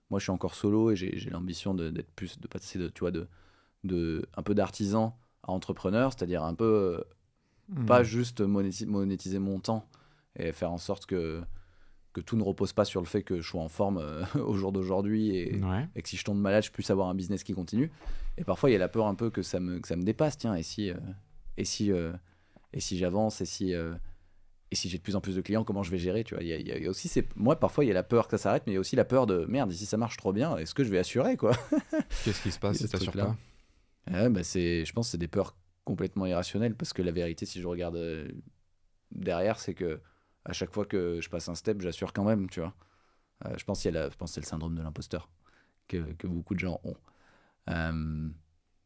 Moi, je suis encore solo et j'ai l'ambition d'être plus, de passer tu vois, un peu d'artisan à entrepreneur, c'est-à-dire un peu, pas juste monétiser mon temps et faire en sorte que tout ne repose pas sur le fait que je sois en forme au jour d'aujourd'hui Ouais. et que si je tombe malade, je puisse avoir un business qui continue. Et parfois, il y a la peur un peu que ça me dépasse, tiens, et si j'avance, et si j'ai de plus en plus de clients, comment je vais gérer, tu vois. Il y a aussi, moi, parfois, il y a la peur que ça s'arrête, mais il y a aussi la peur de, merde, si ça marche trop bien, est-ce que je vais assurer, quoi? Qu'est-ce qui se passe si t'assures pas? Bah, je pense que c'est des peurs complètement irrationnelles, parce que la vérité, si je regarde derrière, c'est que à chaque fois que je passe un step, j'assure quand même, tu vois. Je pense que c'est le syndrome de l'imposteur que beaucoup de gens ont.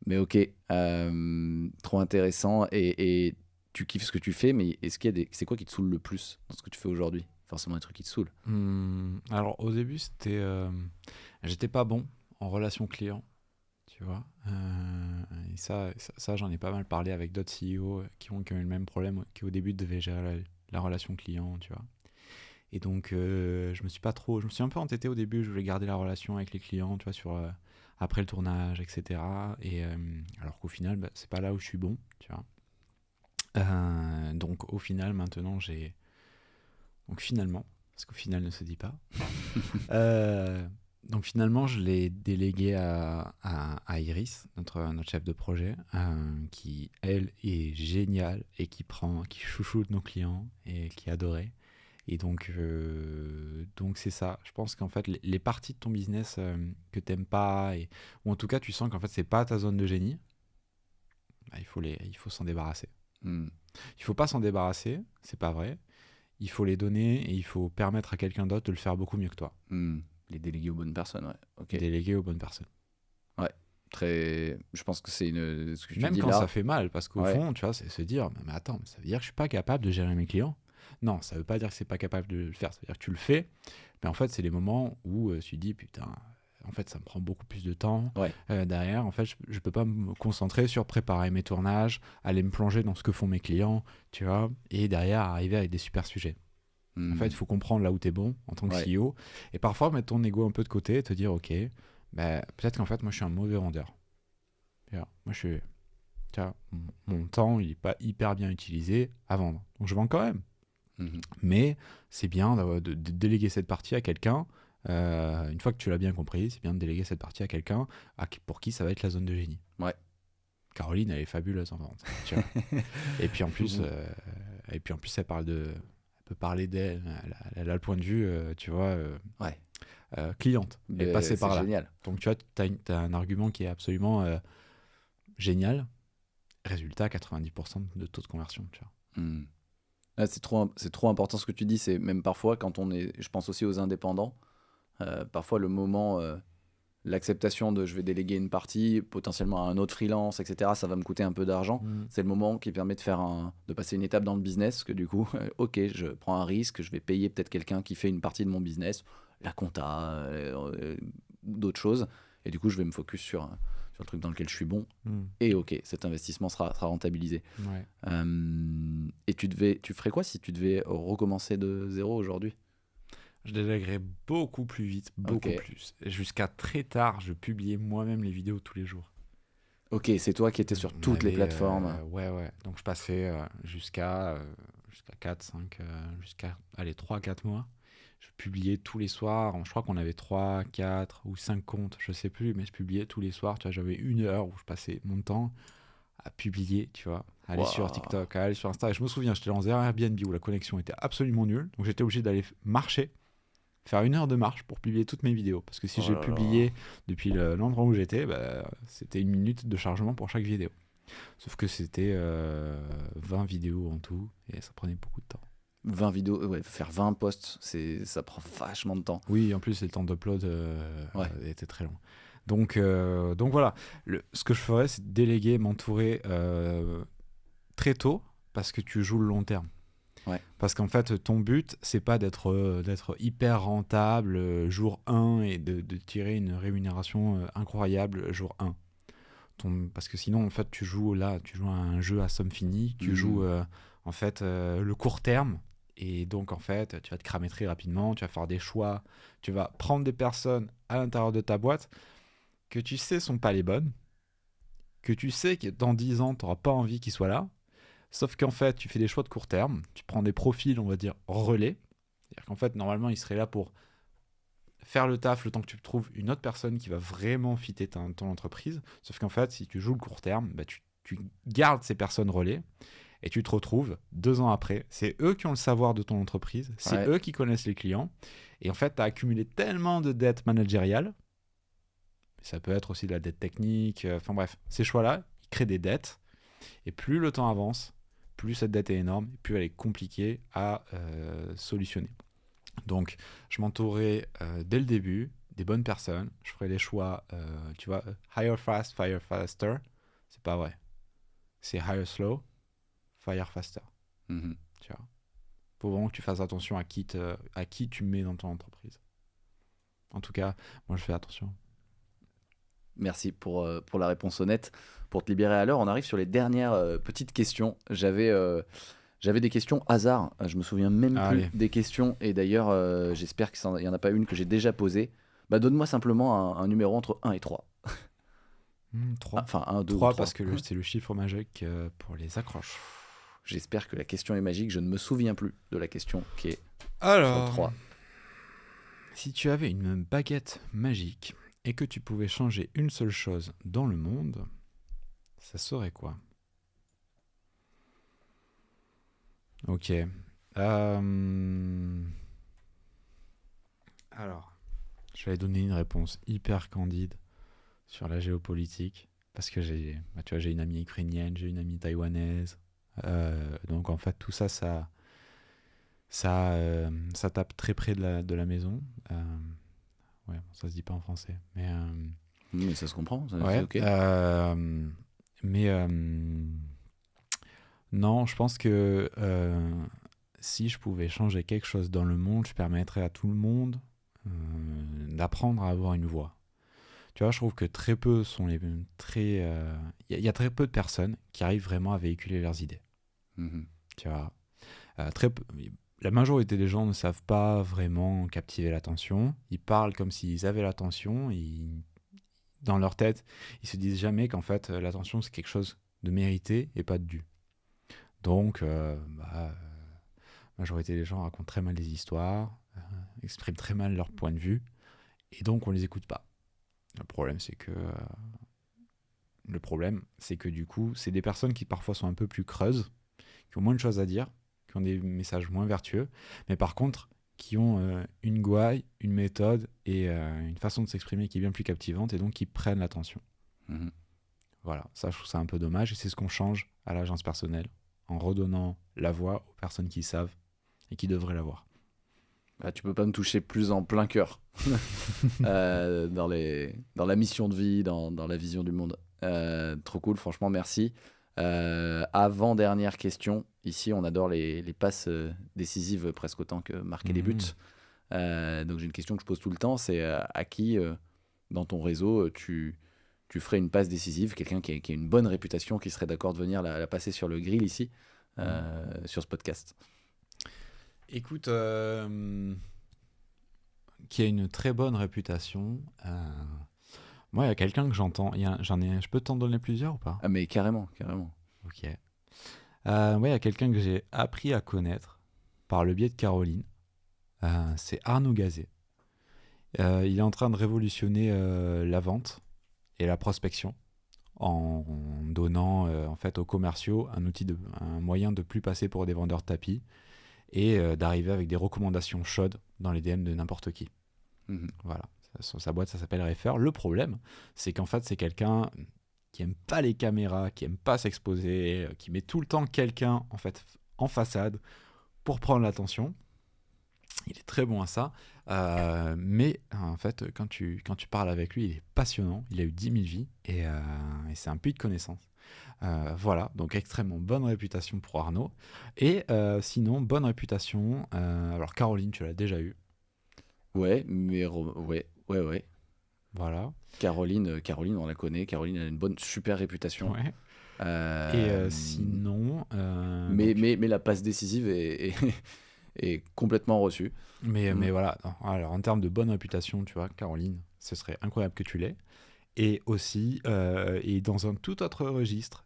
Mais ok, trop intéressant. Et tu kiffes ce que tu fais, mais est-ce qu'il y a c'est quoi qui te saoule le plus dans ce que tu fais aujourd'hui? Forcément des trucs qui te saoulent. Alors, au début, j'étais pas bon en relation client, tu vois. Et ça, j'en ai pas mal parlé avec d'autres CEO qui ont eu le même problème, qui au début devaient gérer la relation client, tu vois. Et donc, je me suis un peu entêté au début, je voulais garder la relation avec les clients, tu vois, après le tournage, etc. Et alors qu'au final, bah, c'est pas là où je suis bon, tu vois. Donc, au final, maintenant, donc finalement, parce qu'au final ne se dit pas, donc finalement, je l'ai délégué à Iris, notre chef de projet, qui, elle, est géniale et qui chouchoute nos clients et qui est adorée. Et donc c'est ça. Je pense qu'en fait, les parties de ton business que t'aimes pas, ou en tout cas, tu sens qu'en fait, c'est pas ta zone de génie, bah, il faut s'en débarrasser. Il faut pas s'en débarrasser, c'est pas vrai. Il faut les donner et il faut permettre à quelqu'un d'autre de le faire beaucoup mieux que toi. Les déléguer aux bonnes personnes, ouais. Okay. Déléguer aux bonnes personnes. Ouais. Je pense que c'est ce que tu Même dis quand là. ça fait mal, parce qu'au fond, tu vois, c'est se dire, mais attends, ça veut dire que je suis pas capable de gérer mes clients? Non, ça veut pas dire que c'est pas capable de le faire, ça veut dire que tu le fais. Mais en fait, c'est les moments où tu te dis, putain, en fait, ça me prend beaucoup plus de temps. Derrière, en fait, je peux pas me concentrer sur préparer mes tournages, aller me plonger dans ce que font mes clients, tu vois, et derrière, arriver avec des super sujets. En fait, il faut comprendre là où tu es bon en tant que CEO. Et parfois, mettre ton ego un peu de côté et te dire, ok, bah, peut-être qu'en fait, moi, je suis un mauvais vendeur. Moi, mon temps, il n'est pas hyper bien utilisé à vendre. Donc, je vends quand même. Mais c'est bien de déléguer cette partie à quelqu'un. Une fois que tu l'as bien compris, c'est bien de déléguer cette partie à quelqu'un pour qui ça va être la zone de génie. Ouais. Caroline, elle est fabuleuse en vente. Tu vois. Et puis en plus, elle peut parler d'elle. Elle a le point de vue, tu vois, Ouais. cliente. Elle est passée par C'est là. génial. Donc tu vois, t'as un argument qui est absolument génial. Résultat, 90% de taux de conversion. Tu vois. Hmm. Ah, c'est trop important ce que tu dis. C'est même parfois quand on est, je pense aussi aux indépendants, parfois le moment, l'acceptation de je vais déléguer une partie potentiellement à un autre freelance, etc. Ça va me coûter un peu d'argent. C'est le moment qui permet de passer une étape dans le business. Que du coup, ok, je prends un risque, je vais payer peut-être quelqu'un qui fait une partie de mon business, la compta, d'autres choses. Et du coup, je vais me focus sur le truc dans lequel je suis bon. Et ok, cet investissement sera rentabilisé. Ouais. Et tu ferais quoi si tu devais recommencer de zéro aujourd'hui? Je délèguerais beaucoup plus vite, beaucoup Ok. plus. Et jusqu'à très tard, je publiais moi-même les vidéos tous les jours. Ok, c'est toi qui étais sur On toutes les avait, plateformes. ouais. Donc je passais jusqu'à 4, 5, allez, 3, 4 mois. Je publiais tous les soirs. Je crois qu'on avait 3, 4 ou 5 comptes, je sais plus, mais je publiais tous les soirs. Tu vois, j'avais 1 heure où je passais mon temps à publier, tu vois, à aller sur Waouh. TikTok, à aller sur Insta. Et je me souviens, j'étais dans un Airbnb où la connexion était absolument nulle. Donc j'étais obligé d'aller marcher, faire 1 heure de marche pour publier toutes mes vidéos. Parce que si Oh j'ai là là. publié depuis l'endroit où j'étais, bah, c'était 1 minute de chargement pour chaque vidéo. Sauf que c'était 20 vidéos en tout et ça prenait beaucoup de temps. 20 vidéos, ouais, faire 20 posts, ça prend vachement de temps. Oui, en plus, le temps d'upload Ouais. était très long. Donc voilà, ce que je ferais, c'est déléguer, m'entourer très tôt parce que tu joues le long terme. Ouais. Parce qu'en fait, ton but, c'est pas d'être hyper rentable jour 1 et de tirer une rémunération incroyable jour 1. Parce que sinon, en fait, tu joues à un jeu à somme finie, tu joues en fait le court terme, et donc en fait, tu vas te cramer très rapidement, tu vas faire des choix, tu vas prendre des personnes à l'intérieur de ta boîte que tu sais sont pas les bonnes, que tu sais que dans 10 ans, tu n'auras pas envie qu'ils soient là, sauf qu'en fait, tu fais des choix de court terme, tu prends des profils, on va dire, relais, c'est-à-dire qu'en fait, normalement, ils seraient là pour faire le taf le temps que tu trouves une autre personne qui va vraiment fitter ton entreprise. Sauf qu'en fait, si tu joues le court terme, bah, tu gardes ces personnes relais et tu te retrouves 2 ans après. C'est eux qui ont le savoir de ton entreprise, c'est Ouais. eux qui connaissent les clients. Et en fait, tu as accumulé tellement de dettes managériales. Ça peut être aussi de la dette technique. Enfin bref, ces choix-là, ils créent des dettes. Et plus le temps avance, plus cette dette est énorme, et plus elle est compliquée à solutionner. Donc, je m'entourerai dès le début des bonnes personnes. Je ferai des choix, tu vois, hire fast, fire faster. C'est pas vrai. C'est hire slow, fire faster. Mhm. Tu vois. Faut vraiment que tu fasses attention à qui tu mets dans ton entreprise. En tout cas, moi, je fais attention. Merci pour la réponse honnête. Pour te libérer à l'heure, on arrive sur les dernières petites questions. J'avais des questions hasard. Je me souviens même plus Allez. des questions. Et d'ailleurs, j'espère qu'il n'y en a pas une que j'ai déjà posée. Bah, donne-moi simplement un numéro entre 1 et 3. 3. Enfin, 1, 2 ou 3 3. parce que c'est le chiffre magique pour les accroches. J'espère que la question est magique. Je ne me souviens plus de la question qui est sur Alors, 3. si tu avais une baguette magique et que tu pouvais changer une seule chose dans le monde, ça serait quoi? Ok. Alors, je vais donner une réponse hyper candide sur la géopolitique parce que tu vois, j'ai une amie ukrainienne, j'ai une amie taïwanaise. Donc en fait, tout ça, ça tape très près de la maison. Ouais, bon, ça se dit pas en français, mais Mais ça se comprend, c'est ouais. ok. Mais non, je pense que si je pouvais changer quelque chose dans le monde, je permettrais à tout le monde d'apprendre à avoir une voix. Tu vois, je trouve que très peu sont les très. Il y a très peu de personnes qui arrivent vraiment à véhiculer leurs idées. Mhm. Tu vois, très peu. La majorité des gens ne savent pas vraiment captiver l'attention. Ils parlent comme s'ils avaient l'attention. Dans leur tête, ils se disent jamais qu'en fait, l'attention, c'est quelque chose de mérité et pas de dû. Donc, la majorité des gens racontent très mal des histoires, expriment très mal leur point de vue, et donc on les écoute pas. Le problème, c'est que Le problème, c'est que du coup, c'est des personnes qui parfois sont un peu plus creuses, qui ont moins de choses à dire, qui ont des messages moins vertueux, mais par contre, qui ont une gouaille, une méthode et une façon de s'exprimer qui est bien plus captivante et donc qui prennent l'attention. Mhm. Voilà, ça je trouve ça un peu dommage et c'est ce qu'on change à l'agence personnelle en redonnant la voix aux personnes qui savent et qui devraient l'avoir. Bah, tu peux pas me toucher plus en plein cœur dans la mission de vie, dans la vision du monde. Trop cool, franchement, merci. Avant-dernière question. Ici, on adore les passes décisives presque autant que marquer des buts. Donc, j'ai une question que je pose tout le temps. C'est à qui, dans ton réseau, tu ferais une passe décisive, quelqu'un qui a une bonne réputation, qui serait d'accord de venir la passer sur le grill ici, sur ce podcast. Écoute, qui a une très bonne réputation. Moi, il y a quelqu'un que j'entends. Je peux t'en donner plusieurs ou pas? Ah, mais carrément. Ok. Moi, il y a quelqu'un que j'ai appris à connaître par le biais de Caroline. C'est Arnaud Gazet. Il est en train de révolutionner la vente et la prospection en donnant en fait aux commerciaux un moyen de plus passer pour des vendeurs de tapis et d'arriver avec des recommandations chaudes dans les DM de n'importe qui. Voilà. Sa boîte, ça s'appelle Refer. Le problème, c'est qu'en fait, c'est quelqu'un qui aime pas les caméras, qui aime pas s'exposer, qui met tout le temps quelqu'un en fait en façade pour prendre l'attention. Il est très bon à ça, mais en fait, quand tu parles avec lui, il est passionnant. Il a eu 10 000 vies et c'est un puits de connaissances. Voilà, donc extrêmement bonne réputation pour Arnaud. Et sinon, bonne réputation. Alors, Caroline, tu l'as déjà eu. Ouais, mais ouais. Voilà. Caroline, on la connaît. Caroline a une super réputation. Ouais. Et sinon. Mais la passe décisive est complètement reçue. Mais voilà. Alors, en termes de bonne réputation, tu vois, Caroline, ce serait incroyable que tu l'aies. Et aussi, et dans un tout autre registre,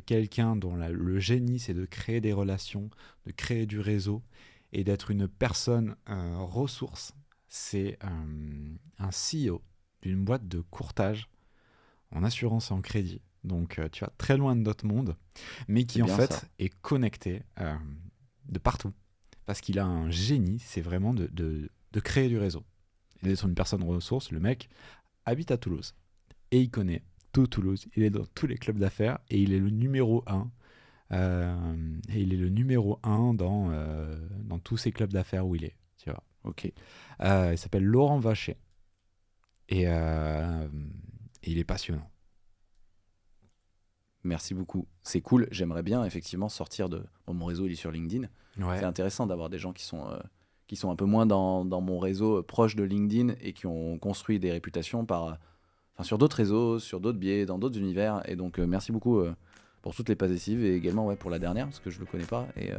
quelqu'un dont le génie, c'est de créer des relations, de créer du réseau et d'être une personne ressource. C'est un CEO d'une boîte de courtage en assurance et en crédit. Donc, tu vois, très loin de notre monde, mais qui en fait ça. Est connecté de partout. Parce qu'il a un génie, c'est vraiment de créer du réseau. Et d'être une personne ressource, le mec habite à Toulouse. Et il connaît tout Toulouse. Il est dans tous les clubs d'affaires et il est le numéro 1. Et il est le numéro 1 dans tous ces clubs d'affaires où il est. Tu vois. Ok. Il s'appelle Laurent Vacher. Et il est passionnant. Merci beaucoup. C'est cool. J'aimerais bien effectivement sortir de... Bon, mon réseau, il est sur LinkedIn. Ouais. C'est intéressant d'avoir des gens qui sont un peu moins dans mon réseau proche de LinkedIn et qui ont construit des réputations sur d'autres réseaux, sur d'autres biais, dans d'autres univers. Et donc, merci beaucoup pour toutes les passes décisives et également pour la dernière, parce que je ne le connais pas. Et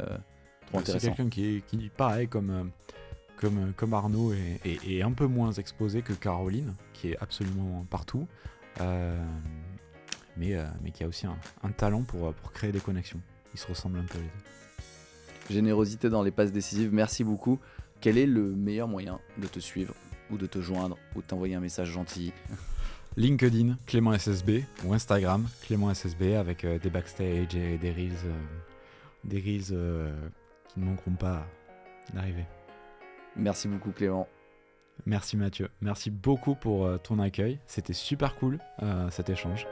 trop intéressant. C'est quelqu'un qui pareil, comme Arnaud, est un peu moins exposé que Caroline, qui est absolument partout. Mais qui a aussi un talent pour créer des connexions. Ils se ressemblent un peu les deux. Générosité dans les passes décisives, merci beaucoup. Quel est le meilleur moyen de te suivre ou de te joindre ou de t'envoyer un message gentil? LinkedIn, Clément SSB, ou Instagram, Clément SSB, avec des backstage et des reels qui ne manqueront pas d'arriver. Merci beaucoup Clément. Merci Mathieu, merci beaucoup pour ton accueil, c'était super cool cet échange.